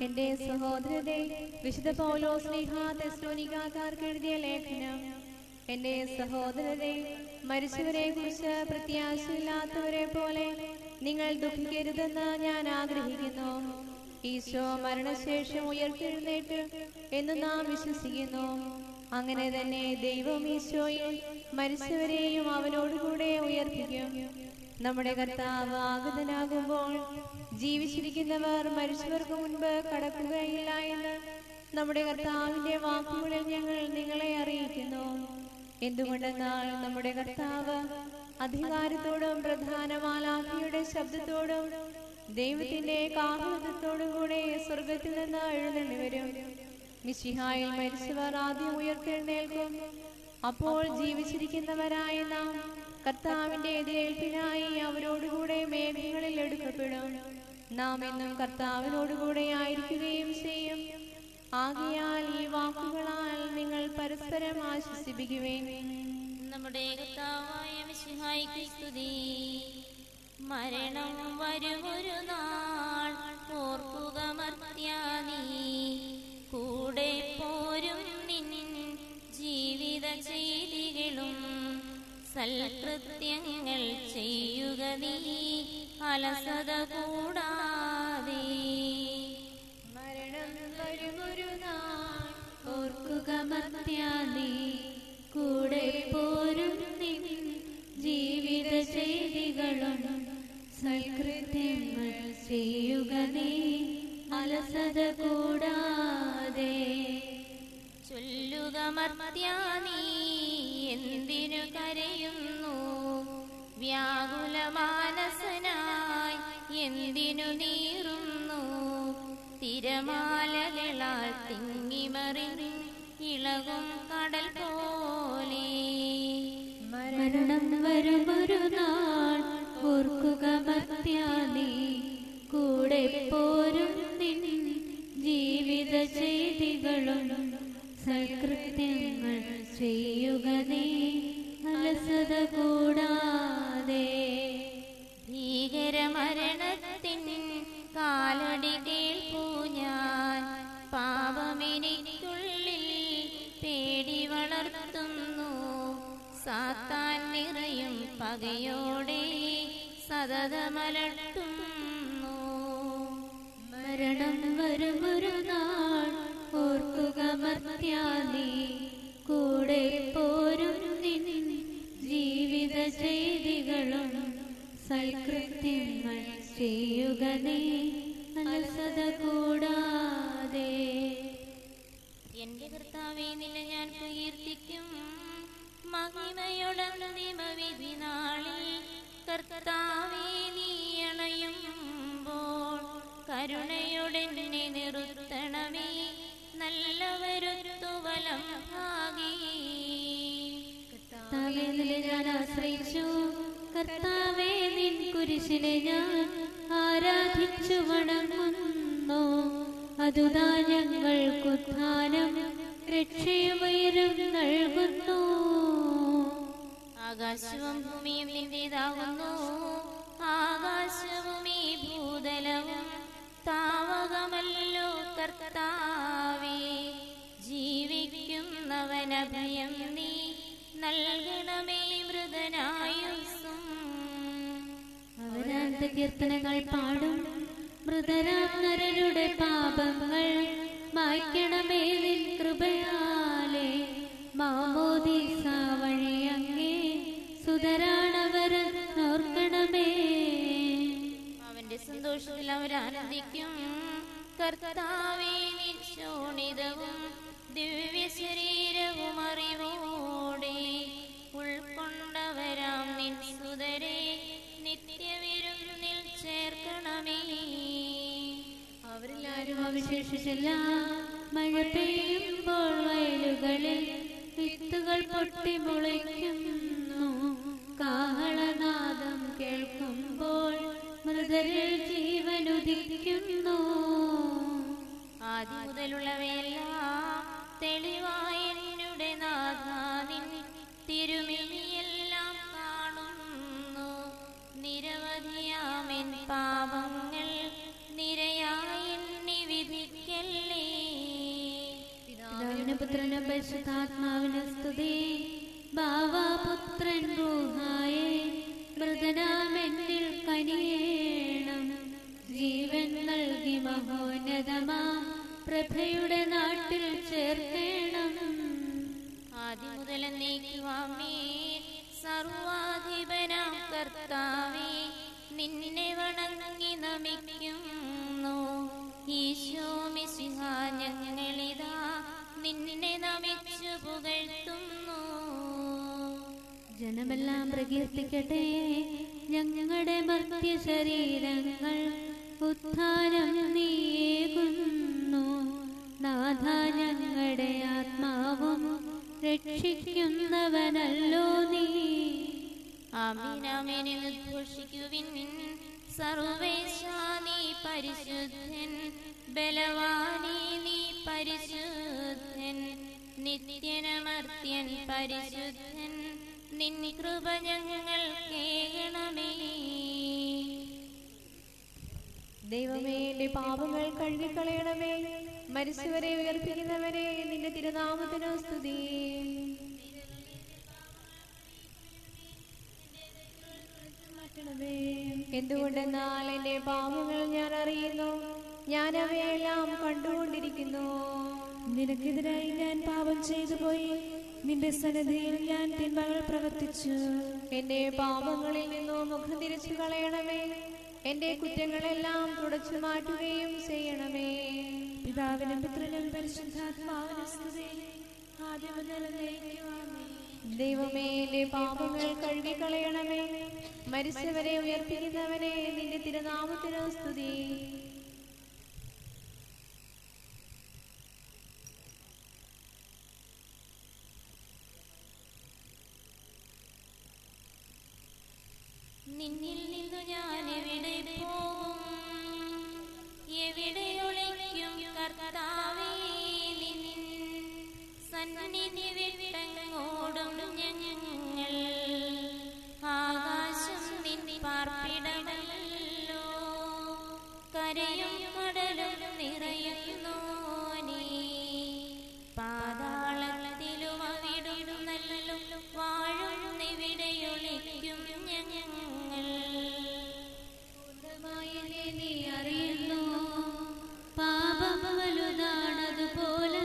എന്റെ സഹോദരരെ, വിശുദ്ധ പൗലോസ് ശ്ലീഹ തെസ്സലോനിക്കാർക്ക് എഴുതിയ ലേഖനം. എന്റെ സഹോദരരെ, മരിച്ചവരെ കുറിച്ച് പ്രത്യാശയില്ലാത്തവരെ പോലെ നിങ്ങൾ ദുഃഖിക്കരുതെന്ന് ഞാൻ ആഗ്രഹിക്കുന്നു. ഈശോ മരണശേഷം ഉയർത്തെഴുന്നേറ്റ് എന്ന് നാം വിശ്വസിക്കുന്നു. അങ്ങനെ തന്നെ ദൈവം ഈശോയിൽ മരിച്ചവരെയും അവനോടുകൂടെ ഉയർപ്പിക്കും. നമ്മുടെ കർത്താവ് ആഗതനാകുമ്പോൾ ജീവിച്ചിരിക്കുന്നവർ മരിച്ചവർക്ക് മുൻപ് കടക്കുകയില്ല എന്ന് നമ്മുടെ കർത്താവിന്റെ വാക്കുകളിൽ ഞങ്ങൾ നിങ്ങളെ അറിയിക്കുന്നു. എന്തുകൊണ്ടെന്നാൽ നമ്മുടെ കർത്താവ് അധികാരത്തോടും പ്രധാന മാലാഖയുടെ ശബ്ദത്തോടും ദൈവത്തിന്റെ കാഹളത്തോടും കൂടെ സ്വർഗത്തിൽ നിന്ന് എഴുന്നള്ളി വരും. മിശിഹായിൽ മരിച്ചവർ ആദ്യം ഉയർത്തെഴുന്നേൽക്കും. അപ്പോൾ ജീവിച്ചിരിക്കുന്നവരായ നാം കർത്താവിന്റെ എതിരേൽപ്പിനായി അവരോടുകൂടെ മേഘങ്ങളിൽ എടുക്കപ്പെടും. നാം എന്നും കർത്താവിനോടുകൂടെ ആയിരിക്കുകയും ചെയ്യും. ആകയാൽ ഈ വാക്കുകളാൽ നിങ്ങൾ പരസ്പരം ആശ്വസിപ്പിക്കുവേൻ. നമ്മുടെ കർത്താവായ മിശിഹായ്ക്ക് സ്തുതി. മരണം വരുമൊരു നാൾ ഓർക്കുക മർത്യാ നീ, കൂടെ പോരും നിൻ ജീവിത ചെയ്തികളും സൽകൃത്യങ്ങൾ ചെയ്യുക നീ അലസത കൂടാതെ. മരണം വരുമൊരു നാൾ ഓർക്കുക മർത്യാ നീ, കൂടെ പോരും നിൻ ജീവിത ചെയ്തികളും സൽകൃത്യങ്ങൾ ചെയ്യുക നീ അലസത കൂടാതെ. ചൊല്ലുക മർത്യാ നീ എന്തിനു കരയുന്നു, വ്യാകുല മാനസനായി എന്തിനു നീറുന്നു. തിരമാലകളാൽ തിങ്ങിമറിഞ്ഞ് ഇളകും കടൽ പോലെ. മരണം വരുമൊരു നാൾ ഓർക്കുക മർത്യാ നീ, കൂടെ പോരും നിൻ ജീവിത ചെയ്തികളും സൽകൃത്യങ്ങൾ ചെയ്യുക നീ അലസത കൂടാതെ. ഭീകരമരണത്തിൻ കാലടി കേൾപ്പൂ ഞാൻ, പാപമെനിക്കുള്ളിൽ പേടി വളർത്തുന്നു. സാത്താൻ നിറയും പകയോടെ സതതമലട്ടുന്നു. മരണം വരുമൊരു നാൾ ഓർക്കുക മർത്യാ നീ, കൂടെ പോരും നിൻ ജീവിത ചെയ്തികളും സൽകൃത്യങ്ങൾ ചെയ്യുക നീ അലസത കൂടാതെ. എന്റെ കർത്താവേ നിന്നെ ഞാൻ പ്രകീർത്തിക്കും, മഹിമയോടന്തിമവിധി നാളിൽ. കർത്താവേ നീ അണയുമ്പോൾ കരുണയോടെന്നെ നിർത്തണമേ, നല്ലവരുത്തു വലം ഭാഗി. കർത്താവേ നിന്നെ ഞാൻ ആശ്രയിച്ചു, കർത്താവേ നിൻ കുരിശിനെ ഞാൻ ആരാധിച്ചു വണങ്ങുന്നു. അതുതാ ഞങ്ങൾക്കുദ്ധാനം രക്ഷയുമയരും നൽകുന്നു. ആകാശവും ഭൂമിയും നിന്റേതാകുന്നു, ആകാശവും ഈ ഭൂതലവും താവകമല്ലോ കർത്താവേ. ജീവിക്കുന്നവനഭയം നീ നൽകണമേ മൃതനായുസ്സും. അവരാന്ത കീർത്തനങ്ങൾ പാടും, മൃതരാം നരരുടെ പാപങ്ങൾ മായ്ക്കണമേ നിൻ കൃപയാലെ. മാമോദീസ വഴി അങ്ങേ സുതരാണവർ ഓർക്കണമേ. അവന്റെ സന്തോഷത്തിൽ അവരാനന്ദിക്കും. കർത്താവേ നിൻ ശോണിതവും ദിവ്യ ശരീരവും അറിവോടെ ഉൾക്കൊണ്ടവരാം നിൻ സുതരെ നിത്യവിരുന്നിൽ ചേർക്കണമേ. അവരിലാരും അവശേഷിച്ചില്ല. മഴ പെയ്യുമ്പോൾ വയലുകളിൽ വിത്തുകൾ പൊട്ടി മുളയ്ക്കുന്നു. കാഹളനാദം കേൾക്കുമ്പോൾ മൃതരിൽ ജീവനുദിക്കുന്നു. ആദ്യം മുതലുള്ളവയെല്ലാം തെളിവായ എന്നുടെ നാഥാ നിൻ തിരുമിഴിയെല്ലാം കാണുന്നു. നിരവധിയാമെൻ പാപങ്ങൾ നിരയായി എണ്ണി വിധിക്കല്ലേ. പിതാവിനും പുത്രനും പരിശുദ്ധാത്മാവിനും സ്തുതി. ബാവാപുത്രൻ റൂഹായേ മൃതനാമെന്നിൽ കനിയേണം. ജീവൻ നൽകി മഹോന്നതമാ പ്രഭയുടെ നാട്ടിൽ ചേർക്കേണം. ആദ്യം മുതൽ എന്നേക്കുവാമേ. സർവാധിപനാം കർത്താവേ നിന്നെ വണങ്ങി നമിക്കുന്നു. ഈശോ മിശിഹാ ഞങ്ങളിതാ നിന്നെ നമിച്ചു പുകഴ്ത്തുന്നു. ജനമെല്ലാം പ്രകീർത്തിക്കട്ടെ ഞങ്ങളുടെ മർത്യ ശരീരങ്ങൾ ഉത്ഥാനം നീയേകുന്നു. നാഥ ഞങ്ങളുടെ ആത്മാവും രക്ഷിക്കുന്നവനല്ലോ നീ. ആമീൻ എന്ന് ഘോഷിക്കുവിൻ. സർവേശാ നീ പരിശുദ്ധൻ, ബലവാനീ നീ പരിശുദ്ധൻ, നിത്യനമർത്യൻ പരിശുദ്ധൻ, നിൻ കൃപ ഞങ്ങൾ കേൾക്കണമേ. ദൈവമേ, എന്റെ പാപങ്ങൾ കഴുകിക്കളയണമേ. മരിച്ചവരെ ഉയർപ്പിക്കുന്നവരെ, നിന്റെ തിരുനാമത്തിന് സ്തുതി. എന്തുകൊണ്ടെന്നാൽ എന്റെ പാപങ്ങൾ ഞാൻ അറിയുന്നു, ഞാൻ അവയെല്ലാം കണ്ടുകൊണ്ടിരിക്കുന്നു. നിനക്കെതിരായി ഞാൻ പാപം ചെയ്തു പോയി, നിന്റെ സന്നിധിയിൽ ഞാൻ തിന്മകൾ പ്രവർത്തിച്ചു. എന്റെ പാപങ്ങളിൽ നിന്നും മുഖം തിരിച്ചു കളയണമേ. എന്റെ കുറ്റങ്ങളെല്ലാം തുടച്ചു മാറ്റുകയും ചെയ്യണമേ. പിതാവിനും പുത്രനും പരിശുദ്ധാത്മാവിനും സ്തുതി, ആദ്യം മുതൽ എന്നേക്കും ആമേൻ. ദൈവമേ, എന്റെ പാപങ്ങൾ കഴുകിക്കളയണമേ. മരിച്ചവരെ ഉയർപ്പിക്കുന്നവനെ, നിന്റെ തിരുനാമത്തിന് സ്തുതി. നിന്നിൽ നിന്നു ഞാൻ എവിടെ പോകും, എവിടെ ഒളിക്കും കർത്താവേ? നിൻ സന്നിധി വിട്ടങ്ങോടും ഞങ്ങൾ. ആകാശം നിൻ പാർപ്പിടമല്ലോ, കരയും കടലും നിറയുന്നോനേ. പാതാളത്തിലും അവിടുന്നല്ലോ വാഴുന്നെവിടെയൊളിക്കും ഞങ്ങൾ. നീ അറിയുന്നു പാപം വലുതാണതുപോലെ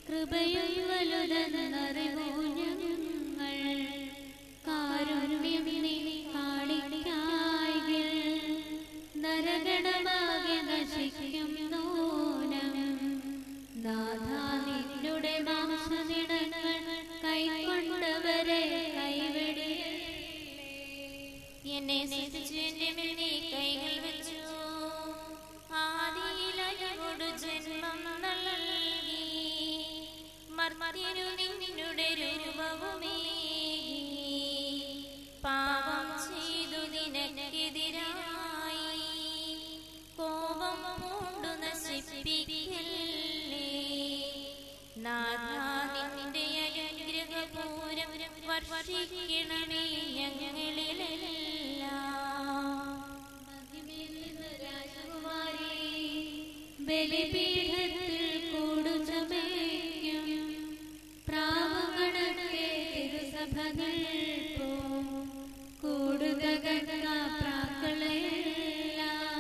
കൃപയും വലുതെന്നറിവൂ ഞങ്ങൾ. കാരുണ്യം നീ കാണിക്കായിൽ നരകണമാകെ നശിക്കും നൂനം. നാഥ, നിന്നുടെ മാംസനിടങ്ങൾ കൈക്കൊണ്ടവരെ കൈവെടിയല്ലേ. എന്നെ സ്നേഹിച്ചു എന്റെ മേൽ നീ കൈകൾ വെച്ചു. ആദിയിൽ അലിവോടു ജന്മം നൽകി, മർത്യനു നിന്നുടെ രൂപവുമേകി. പാപം ചെയ്തു നിനക്കെതിരായി കോപം പൂണ്ടു നശിപ്പിക്കല്ലേ. നാഥ, നിന്റെ അനുഗ്രഹപൂരം വർഷിക്കണമേ ഞങ്ങളിലെല്ലാം. ബലിപീഠത്തിൽ കൂടുചമയ്ക്കും പ്രാവഗണത്തെ തിരുസഭകൾ പോ. കൂടുതകർന്ന പ്രാക്കളെല്ലാം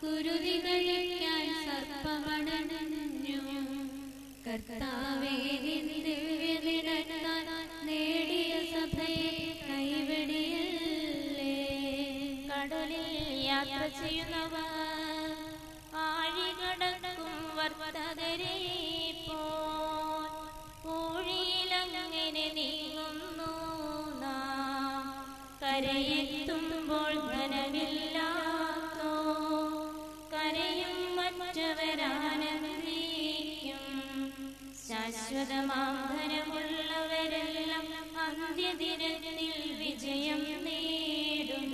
കുരുതി കഴിക്കാൻ സർപ്പമണഞ്ഞു. കർത്താവേ, നിൻ ദിവ്യനിടത്താൽ നേടിയ സഭയെ കൈവെടിയല്ലേ. കടലിൽ യാത്ര ചെയ്യുന്നവർ ആഴികടക്കും വർത്തകരെ പോൽ പൂഴിയിലങ്ങനെ നീങ്ങുന്നു നാം. കരയെത്തുമ്പോൾ ധനമില്ലാത്തോ കരയും മറ്റവരാനന്ദിക്കും. ശാശ്വതമാം ധനമുള്ളവരെല്ലാം അന്ത്യദിനത്തിൽ വിജയം നേടും.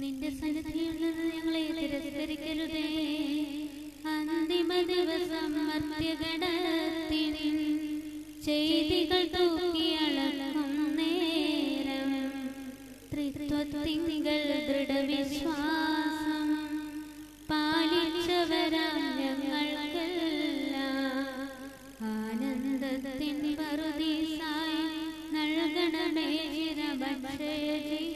നിന്റെ സന്നിധിയിൽ നിന്ന് ഞങ്ങളെ തിരസ്കരിക്കരുതേ. അന്തിമ ദിവസം മർത്യഗണത്തിൻ ചെയ്തികൾ തൂക്കിയളക്കും നേരം. ത്രിത്വത്തിങ്കൾ ദൃഢവിശ്വാസം പാലിച്ചവരാം ഞങ്ങൾക്കെല്ലാം ആനന്ദത്തിൻ പറുദീസായി നൽകണമേ ചിരഭക്ഷയജീവൻ.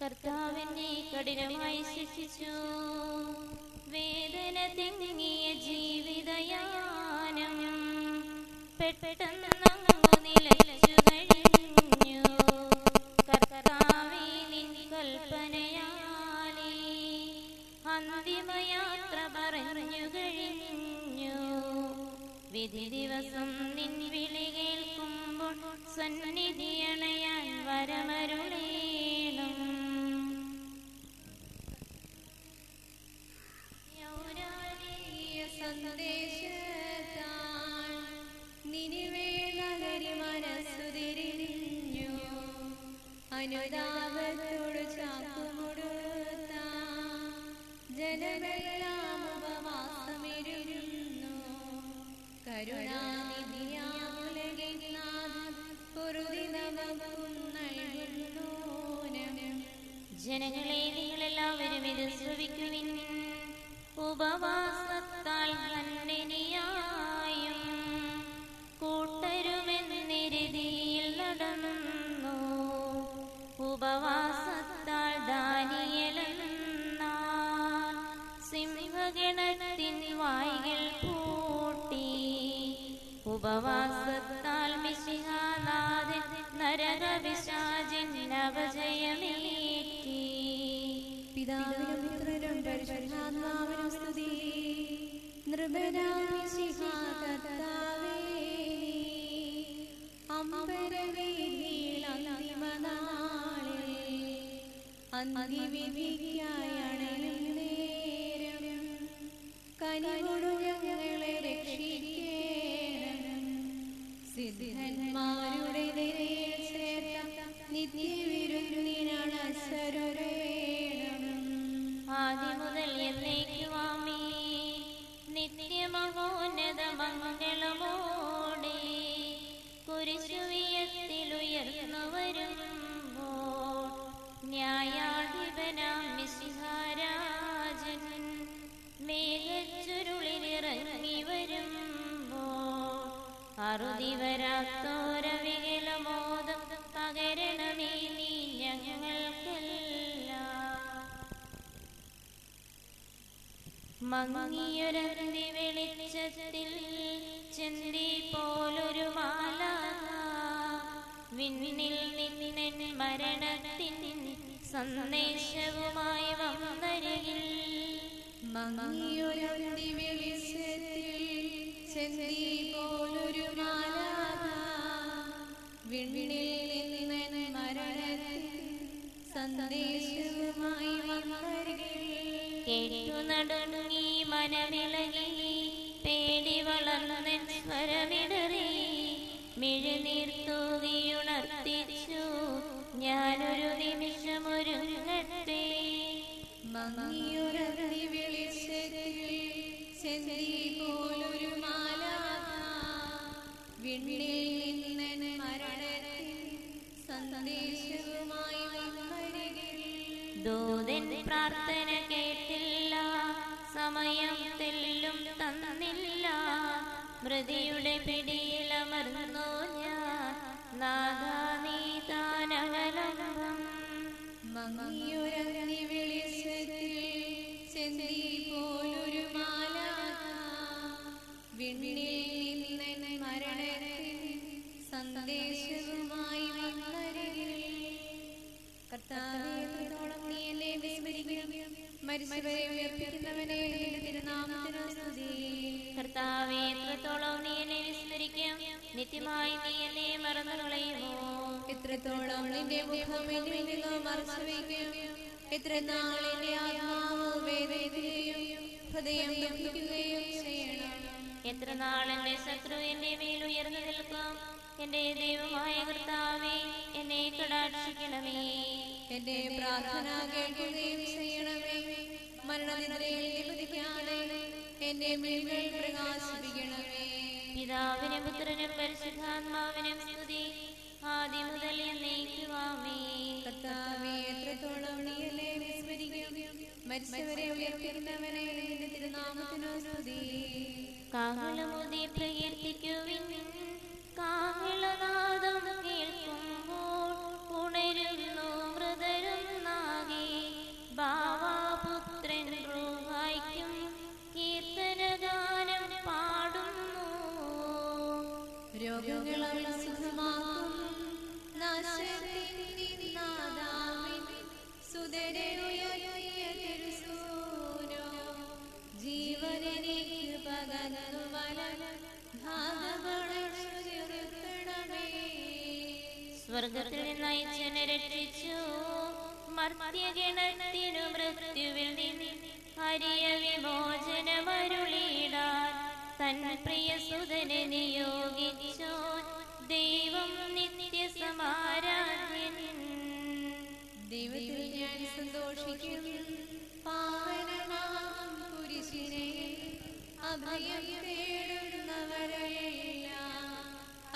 കർത്താവിനെ കഠിനമായി ശിക്ഷിച്ചു. വേദന തിങ്ങിയ ജീവിതയാനം പെട്ടെന്നങ്ങു നിലച്ചു കഴിഞ്ഞു. കർത്താവേ നിൻ കൽപ്പനയാലേ അന്തിമയാത്ര പറഞ്ഞു കഴിഞ്ഞു. വിധി ദിവസം നിൻ വിളി കേൾക്കുമ്പോൾ സന്നിധി അണയാൻ വരമരുളേണം. സന്ദേശത്താൽ നിനിവേ നഗരി മനസ്സുതിരിഞ്ഞു. അനുതാപത്തോട് ചാക്കുമുടുത്ത ജനമെല്ലാം ഉപവാസമിരുന്നു. കരുണാനിധിയാമുലകിനാഥൻ പൊറുതി നമുക്കും നൽകുന്നു. ജനങ്ങളെ നിങ്ങളെല്ലാവരും ഇത് ശ്രവിക്കുവിൻ. ഉപവാസത്താൽ ഖണ്ഡനിയായും കൂട്ടരുമെന്നിരുതിയിൽ നടന്നു. ഉപവാസത്താൽ ദാനിയേലെന്നാൽ സിംഹഗണത്തിൻ വായ്കൾ പൂട്ടി. ഉപവാസത്താൽ മിശിഹാനാഥൻ നരകപിശാചിൻ അപജയമേറ്റി. പിതാവിനും പുത്രനും പരിശുദ്ധാത്മാവിനും സ്തുതി. നൃപനാം മിശിഹാ കർത്താവേ, അമ്പരവീഥിയിൽ അന്തിമനാളിൽ അന്തിവിധിക്കായി അണയും നേരം കനിവോടു ഞങ്ങളെ രക്ഷിക്കേണം. സിദ്ധന്മാരുടെ നിരയിൽ ചേർത്ത നിത്യവിരുന്നിനാണ് അസരുരേണം. ആദിമുതൽ എന്നേക്കുമാമേ നിത്യമഹോന്നത മംഗളമോടെ കുരിശുവിയത്തിലുയർന്നു വരുമ്പോൾ ന്യായാധിപനാം മിശിഹാരാജൻ മേഘച്ചുരുളിലിറങ്ങി വരുമ്പോൾ അറുതി വരാത്തോരവികലമോദം പകരണമേ നീ ഞങ്ങൾക്കെല്ലാം. മങ്ങിയൊരന്തി വെളിച്ചത്തിൽ ചെന്തി പോലൊരു മാലാഖ വിണ്ണിൽ നിന്നൻ മരണത്തിൻ സന്ദേശവുമായി വന്നരികിൽ. മങ്ങിയൊരന്തി വെളിച്ചത്തിൽ ചെന്തി പോലൊരു മാലാഖ വിണ്ണിൽ നിന്നൻ മരണത്തിൻ സന്ദേശവുമായി വന്നരികിൽ. കേട്ടു നടുങ്ങി മനമിളകി പേടി വളർന്നൻ സ്വരമിടറി. മിഴിനീർ തൂകിയുണർത്തിച്ചു ഞാനൊരു നിമിഷമൊരുങ്ങട്ടെ. മങ്ങിയൊരന്തി വെളിച്ചത്തിൽ ചെന്തി പോലൊരു മാലാഖ വിണ്ണിൽ നിന്നൻ മരണത്തിൻ സന്ദേശവുമായി വന്നരികിൽ. ദൂതൻ പ്രാർത്ഥന കേട്ടില്ല, സമയം തെല്ലും തന്നില്ല. മൃതിയുടെ പിടിയിലമർന്നു ഞാൻ, നാഥാ നീ താനവലംബം. മങ്ങിയൊരന്തി വെളിച്ചത്തിൽ ചെന്തി പോലൊരു മാലാഖ വിണ്ണിൽ നിന്നൻ മരണത്തിൻ സന്ദേശവുമായി വന്നരികിൽ. കർത്താവേ, എത്രത്തോളം നീ എന്നെ വിസ്മരിക്കും. മരിച്ചവരെ ഉയർപ്പിക്കുന്നവനെ, നിന്റെ തിരുനാമത്തിനു സ്തുതി. കർത്താവേ, എത്രത്തോളം നീ എന്നെ വിസ്മരിക്കും. നിത്യമായി നീ എന്നെ മറന്നു കളയുമോ? എത്രത്തോളം നിന്റെ മുഖം എന്നിൽ നിന്ന് മറച്ചുവയ്ക്കും. എത്ര നാൾ എന്റെ ആത്മാവ് വേദനിക്കുകയും ഹൃദയം ദുഃഖിക്കുകയും ചെയ്യണം. എത്ര നാൾ എന്റെ ശത്രു എന്റെ മേൽ ഉയർന്നു നിൽക്കും. എന്റെ ദൈവമായ കർത്താവേ, എന്നെ കടാക്ഷിക്കണമേ. എന്റെ പ്രാർത്ഥന കേൾക്കുകയും ചെയ്യണമേ. മരണനിദ്രയിൽ നിപതിക്കാതെ എന്റെ മിഴികൾ പ്രകാശിപ്പിക്കണമേ. പിതാവിനും പുത്രനും പരിശുദ്ധാത്മാവിനും സ്തുതി, ആദ്യം മുതൽ എന്നേക്കുമാമേ. കർത്താവേ, എത്രത്തോളം നീ എന്നെ വിസ്മരിക്കും. മരിച്ചവരെ ഉയർത്തുന്നവനെ, നിന്റെ തിരുനാമത്തിനു സ്തുതി. കാഹളമൂതി പ്രകീർത്തിക്കുവിൻ, കാഹളനാദം കേൾക്കുമ്പോൾ ഉണരുന്നു മൃതരും നാഗ രോഗങ്ങളെ സുഖമാക്കും നാശത്തിൽ നിന്നാദാമിൻ സുതരെ ഉയർത്തിയ തിരുസൂനോ ജീവനെനിക്ക് പകർന്നു സ്വർഗത്തിൽ നിന്ന് അയച്ചനെ രക്ഷിച്ചു മർത്യഗണത്തിനു മൃത്യുവിൽ നിന്ന് ഹരിയ വിമോചനമരുളിടാൻ തൻ പ്രിയ സുതനെ നിയോഗിച്ചോ ദൈവം നിത്യസമാരാധ്യൻ. ദൈവത്തിൽ ഞാൻ സന്തോഷിക്കും പാവനമാം കുരിശിനെ അഭയം തേടുന്നവരെല്ലാം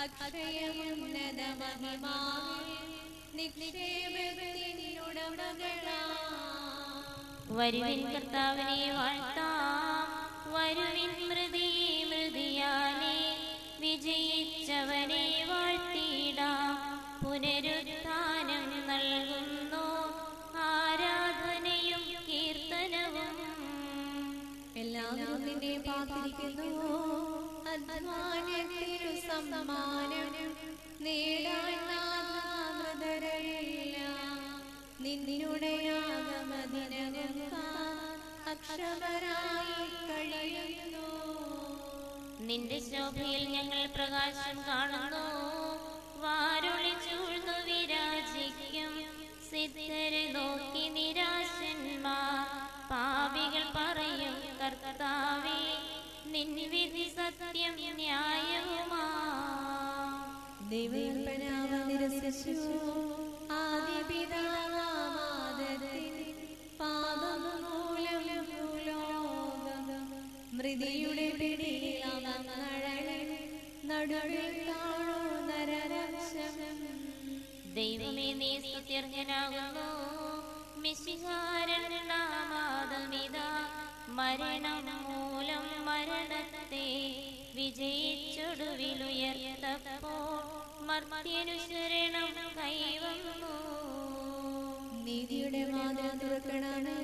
അക്ഷയമുന്നത മഹിമാവിൽ നിക്ഷേപത്തിനുടമകളാം. വരുവിൻ കർത്താവിനെ വാഴ്ത്താം, വരുവിൻ മൃതിയെ മൃതിയാലെ വിജയിച്ചവനെ വാഴ്ത്തിടാം. പുനരുത്ഥാനം നൽകുന്നു ആരാധനയും കീർത്തനവും. എല്ലാവരും നിന്നെ പാർത്തിരിക്കുന്നു അധ്വാനത്തിനു സമ്മാനം നേടാൻ നിന്നുടെ അക്ഷമരായി കഴിയുന്നു. നിന്റെ ശോഭയിൽ ഞങ്ങൾ പ്രകാശം കാണുന്നു, വാരുളി ചൂഴ്ന്നു വിരാജിക്കും സിദ്ധരെ നോക്കി നിരാശന്മാർ. പാപികൾ പറയും കർത്താവേ നിൻ വിധി സത്യം ന്യായവുമാ. ദൈവകൽപ്പന നിരസിച്ചു ആദിപിതാവാദത്തിൽ പാപം മൂലം ഭൂലോകം മൃതിയുടെ പിടിയിൽ നടുവിൽ കാണുന്ന നരവംശം. ദൈവമേ നീ സ്തുത്യർഹനാകുന്നു, മിശിഹാരണ്ടാമാതമിതാ മരണം മൂലം മരണത്തെ വിജയിച്ചൊടുവിലുയർത്തപ്പോൾ മർത്യനു ശരണം കൈവന്നു. നീതിയുടെ വാതിൽ തുറക്കണമേ,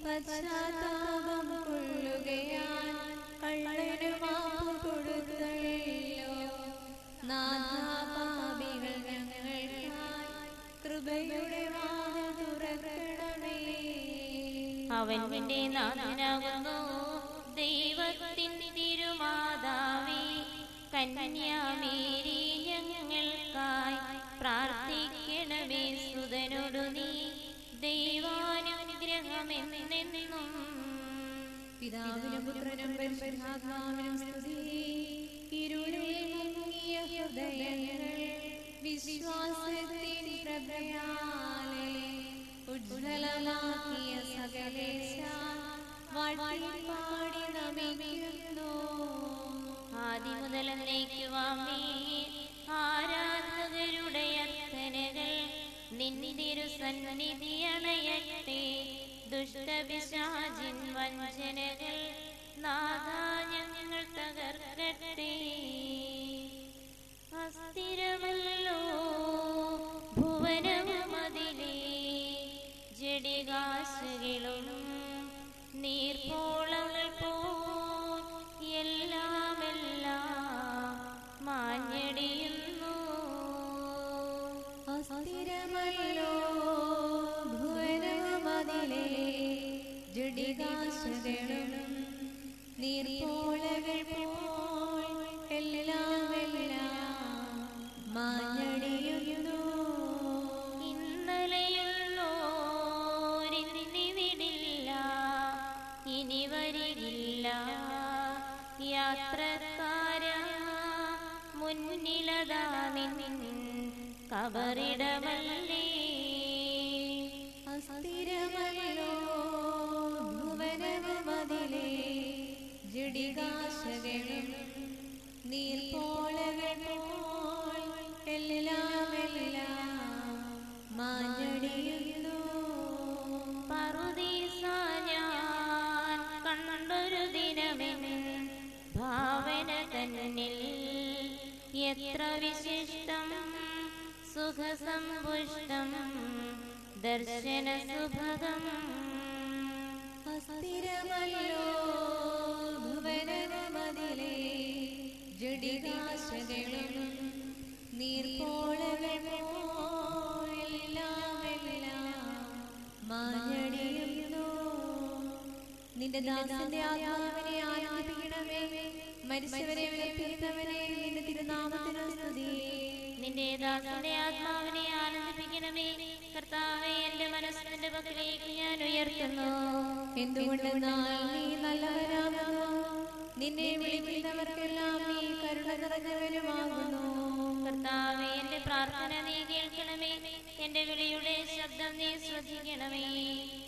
പശ്ചാത്താപം കൊള്ളുകയാൽ കള്ളനു മാപ്പ് കൊടുത്തല്ലോ. നാഥാപാപികൾ ഞങ്ങൾക്കായി കൃപയുടെ വാതിൽ തുറക്കണമേ. അവൻ നിന്റെ നാഥനാകുന്നു, ദൈവത്തിൻ തിരുമാതാവേ കന്യാമേരി ഞങ്ങൾക്കായി പ്രാർത്ഥിക്കണമേ. സുതനോടു നീ ദൈവാനുഗ്രഹമെന്നെന്നും. പിതാവിനും പുത്രനും പരിശുദ്ധാത്മാവിനും സ്തുതി. ഇരുളിൽ മുങ്ങിയ ഹൃദയങ്ങൾ വിശ്വാസത്തിൻ പ്രഭയാലെ ഉജ്ജ്വലമാക്കിയ സകലേശ വാഴ്ത്തിപ്പാടി നമിക്കുന്നു. ആദി മുതൽ എന്നേക്കുവാമേ ആരാധകരുടെ അർത്ഥനകൾ നിന്നിരു സന്നിധി അണയട്ടെ. ദുഷ്ടപിശാചിൻ വഞ്ചനകൾ നാഥാ ഞങ്ങൾ തകർക്കട്ടെ. അസ്ഥിരമല്ലോ ഭുവനവും അതിലെ ജഡികാശകളും നീർപ്പോളങ്ങൾ പോ എല്ലാമെല്ലാം മാഞ്ഞടിയുന്നു. അസ്ഥിരമല്ലോ ഭുവനവും അതിലെ ജഡികാശകളും നീർപ്പോളകൾ പോൽ എല്ലാമെല്ലാം മാഞ്ഞടിയുന്നു. ഇന്നലെയുള്ളോരിന്നിവിടില്ല, ഇനി വരികില്ല. യാത്രക്കാര മുന്നിലതാ നിൻ കബറിടമല്ലേ. അസ്ഥിരമല്ലോ ഭുവനവും അതിലെ ജഡികാശകളും നീർപ്പോളകൾ പോൽ എല്ലാമെല്ലാം മാഞ്ഞടിയുന്നു. പറുദീസ ഞാൻ കണ്ടൊരു ദിനമെൻ ഭാവന തന്നിൽ എത്ര വിശിഷ്ടം സുഖസമ്പുഷ്ടം ദർശന സുഭഗം. അസ്ഥിരമല്ലോ ഭുവനവും അതിലെ ജഡികാശ കവർച്ചകളും നീർപ്പോളകൾ എല്ലാം മാഞ്ഞടിയുന്നു. നിന്റെ ദാസന്റെ ആത്മാവിനെ ആനന്ദിപ്പിക്കണമേ. മരിച്ചവരെ ഉയർപ്പിക്കുന്നവനെ നിന്റെ തിരുനാമത്തിന് സ്തുതി. നിന്റെ ദാസന്റെ ആത്മാവിനെ ആനന്ദിപ്പിക്കണമേ. കർത്താവേ, എന്റെ മനസ്സ് നിന്റെ പക്കലേക്ക് ഞാൻ ഉയർത്തുന്നു. എന്തുകൊണ്ടെന്നാൽ നീ നല്ലവനാകുന്നു. നിന്നെ വിളിക്കുന്നവർക്കെല്ലാം നീ കരുണ നിറഞ്ഞവനുമാകുന്നു. കർത്താവേ, എന്റെ പ്രാർത്ഥന നീ കേൾക്കണമേ. എന്റെ വിളിയുടെ ശബ്ദം നീ ശ്രദ്ധിക്കണമേ.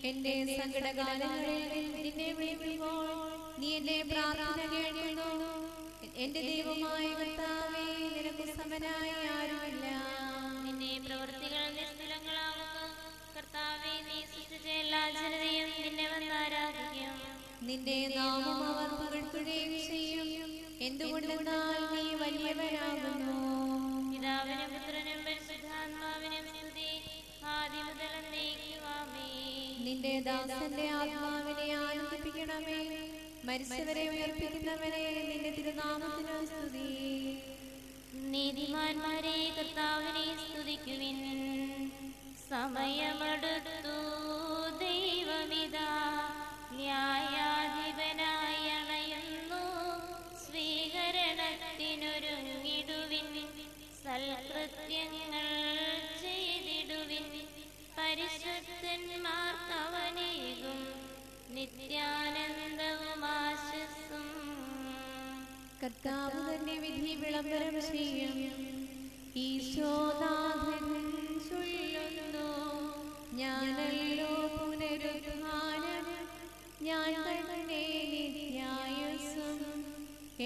എന്റെ സങ്കടകാലങ്ങളിൽ നിന്നെ വിളിക്കുമ്പോൾ നീ എന്റെ പ്രാർത്ഥന കേൾക്കുന്നു. എന്റെ ദൈവമായ കർത്താവേ, നിനക്ക് സമനായി ആരുമില്ല. നിന്റെ പ്രവൃത്തികൾ നിസ്തുലങ്ങളാകുന്നു. കർത്താവേ, നീ സൃഷ്ടിച്ച എല്ലാ ജനതയും നിന്നെ വന്ന് ആരാധിക്കും. നിന്റെ നാമം അവർ പുകഴ്ത്തുകയും ചെയ്യും. എന്തുകൊണ്ടെന്നാൽ നീ വലിയവനാകുന്നു. പിതാവിനും പുത്രനും പരിശുദ്ധാത്മാവിനും സ്തുതി, ആദ്യം മുതൽ എന്നേക്കും ആമേൻ. നിന്റെ ദാസന്റെ ആത്മാവിനെ ആനന്ദിപ്പിക്കണമേ. മരിച്ചവരെ ഉയർപ്പിക്കുന്നവനെ നിന്റെ തിരുനാമത്തിന് സ്തുതി. നീതിമാന്മാരെ കർത്താവിനെ സ്തുതിക്കുവിൻ. സമയമടുത്തു, ദൈവമിതാ ന്യായാധിപനായി അണയുന്നു. സ്വീകരണത്തിനൊരുങ്ങിടുവിൻ, സൽകൃത്യങ്ങൾ ചെയ്തിടുവിൻ. പരിശുദ്ധന്മാർക്കവനേകും നിത്യാനന്ദവും ആശസ്സും. കർത്താവ് തന്നെ വിധി വിളംബരം ചെയ്യും. ഈശോനാഥൻ ചൊല്ലുന്നു, ഞാനല്ലോ പുനരുത്ഥാനം, ഞാൻ തന്നെ നിത്യായുസ്സും.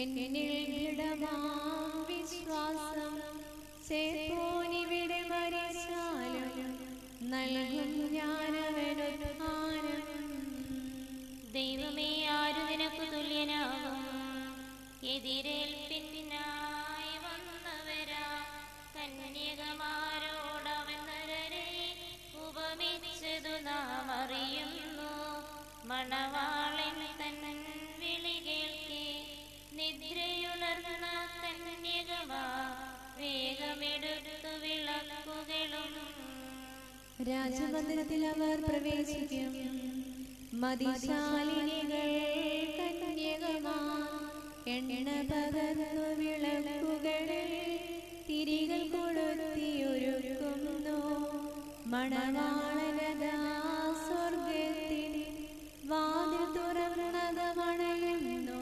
എന്നിൽ ദൃഢമാം വിശ്വാസം, ചേർപ്പോനിവിടെ മരിച്ചാലും നൽകും ഞാനവനുത്ഥാനം. ദൈവമേ, ആരു നിനക്കു തുല്യനാകും? എതിരേൽപ്പിനായി വന്നവരാ കന്യകമാരോടവൻ നരരെ ഉപമിച്ചതു നാം അറിയുന്നു. മണവാളൻ തൻ വിളി കേൾക്കെ നിദ്രയുണർന്ന കന്യകമാ വേഗമെടുത്തു വിളക്കുകളും. രാജമന്ദിരത്തിൽ അവർ പ്രവേശിക്കും. മതിശാലിനികൾ കന്യകമാ എണ്ണ പകർന്നു വിളക്കുകളിൽ തിരികൾ കൊളുത്തിയൊരുക്കുന്നു. മണവാളനതാ സ്വർഗത്തിൽ വാതിൽ തുറന്നത് മണയുന്നു.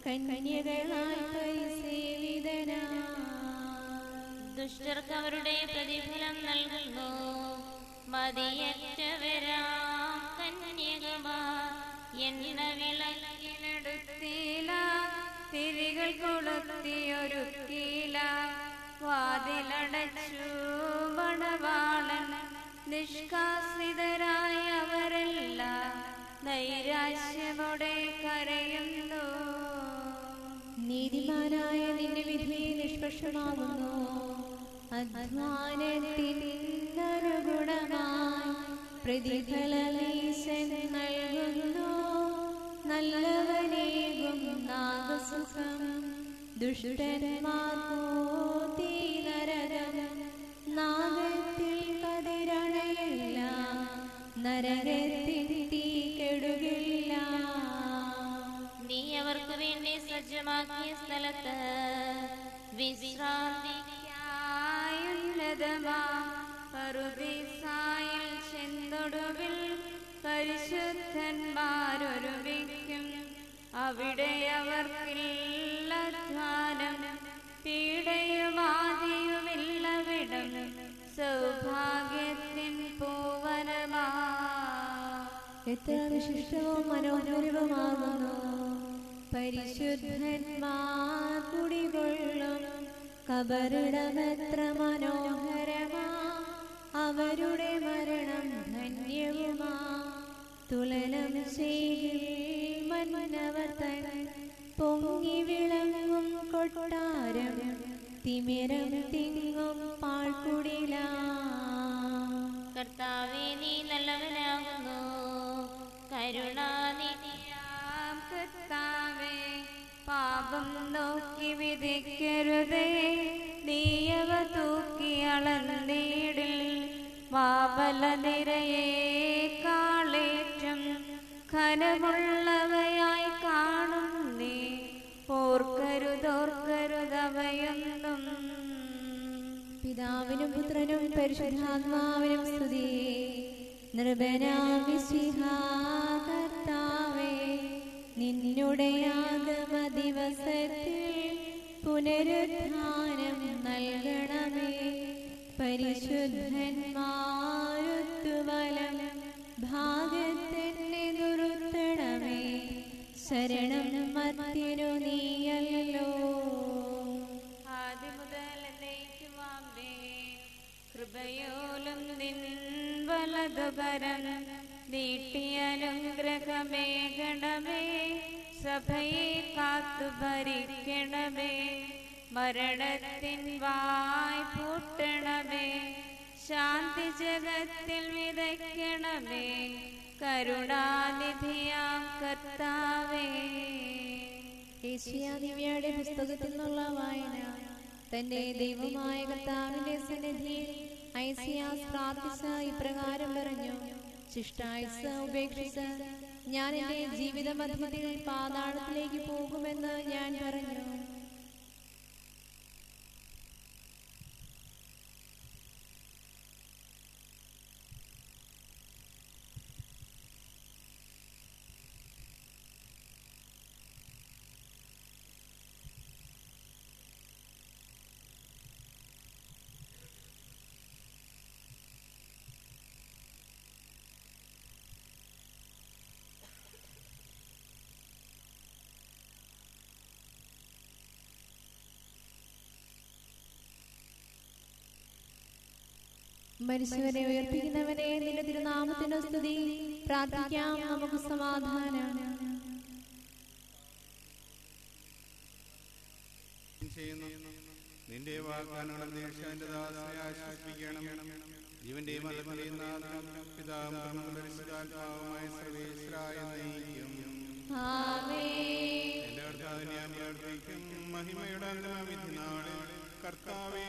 കന്യകളാൽ പരിസേവിതനാ ദുഷ്ടർക്ക് അവരുടെ പ്രതിഫലം നൽകുന്നു. മതിയറ്റവരാം കന്യകമാർ എണ്ണ വിളക്കിലെടുത്തില്ല, തിരികൾ കൊളുത്തിയൊരുക്കില്ല. വാതിലടച്ചു മണവാളൻ, നിഷ്കാസിതരായ അവരെല്ലാം നൈരാശ്യമോടെ കരയുന്നു. നീതിമാനായ നിന്റെ വിധി നിഷ്പക്ഷമാകുന്നു. അധ്വാനത്തിനനുഗുണമായി പ്രതിഫലമീശൻ നൽകുന്നു. നല്ലവനേകും നാഗസുഖം, ദുഷ്ടന്മാർക്കോ തീ നരകം. നാഗത്തിൽ കതിരണയില്ല, നരകത്തിൽ തീ കെടുകില്ല. നീ അവർക്ക് വേണ്ടി സജ്ജമാക്കിയ സ്ഥലത്ത് വിശ്രാന്തിക്കായുന്നതമാ പറുദീസായിൽ ചെന്തൊടുവിൽ പരിശുദ്ധന്മാരൊരുമിക്കും. അവിടെ അവർക്കില്ല ധ്യാനം, പീഡയുമാതിയുമില്ലവിടം. സൗഭാഗ്യത്തിൻ പൂവനമാ എത്ര വിശിഷ്ടവും മനോഹരവുമാകുന്നു. പരിശുദ്ധന്മാർ കുടികൊള്ളും കബറിടമെത്ര മനോഹരമാ. അവരുടെ മരണം ധന്യവുമാ. തുലനം ചെയ്യിൽ മന്നവർ തൻ പൊങ്ങി വിളങ്ങും കൊട്ടാരം. തിമിരം തിങ്ങും പാഴ്ക്കുടില. കർത്താവേ, നീ നല്ലവനാകുന്നു. കരുണാനിധിയാം കർത്താവേ, പാപം നോക്കി വിധിക്ക സൂക്ഷിക്കരുതേ, നീയവ തൂക്കി അളന്നീടിൽ. മാബല നിരയേക്കാളേറ്റം ഘനമുള്ളവയായി കാണും നീ. ഓർക്കരുതോർക്കരുതവയൊന്നും. പിതാവിനും പുത്രനും പരിശുദ്ധാത്മാവിനും സ്തുതി. നൃപനാം മിശിഹാ കർത്താവേ, നിന്നുടെ ആഗമ ദിവസത്തിൽ പുനരുദ്ധാനം നൽകണമേ. പരിശുദ്ധന്മാരുത്തുവലം ഭാഗത്തിനെ നിർത്തണമേ. ശരണം മർത്യനു നീയല്ലോ. ആദിമുതൽ എന്നേക്കുമാമേ. കൃപയോലും നിൻ വലതുകരം നീട്ടിയനുഗ്രഹമേകണമേ. സഭയെ കാത്തു ഭരിക്കണമേ. മരണത്തിൻ വായ് പൂട്ടണമേ. ശാന്തി ജഗത്തിൽ വിതയ്ക്കണമേ. കരുണാനിധിയാം കർത്താവേ. യേശയ്യാദിവ്യയുടെ പുസ്തകത്തിൽ നിന്നുള്ള വായന. തന്റെ ദൈവമായ കർത്താവിന്റെ സന്നിധിയിൽ ഐസിയാസ് പ്രാർത്ഥിച്ച ഇപ്രകാരം പറഞ്ഞു: ശിഷ്ടായുസ് ഉപേക്ഷിച്ച് ഞാൻ എന്റെ ജീവിത മധ്യത്തിൽ പാതാളത്തിലേക്ക് പോകുമെന്ന് ഞാൻ പറഞ്ഞു. മരിച്ചവരെ ഉയർപ്പിക്കുന്നവനെ, നിന്റെ തിരുനാമത്തിന് സ്തുതി. പ്രാർത്ഥിക്കാം, നമുക്ക് സമാധാനം. നിന്റെ വാഗ്ദാനങ്ങളുടെ ദീക്ഷന്റെ ദാസനെ ആശ്വസിപ്പിക്കണം. ജീവന്റെയും മരണത്തിന്റെയും നാഥനും പിതാവും പരിശുദ്ധാത്മാവുമായ സർവ്വേശ്വരായ നയിക്കും. ആമേൻ. എന്റെ കർത്താവിനെ ഞാൻ പ്രാർത്ഥിക്കും. മഹിമയുടെ അന്തിമവിധി നാളിൽ കർത്താവേ,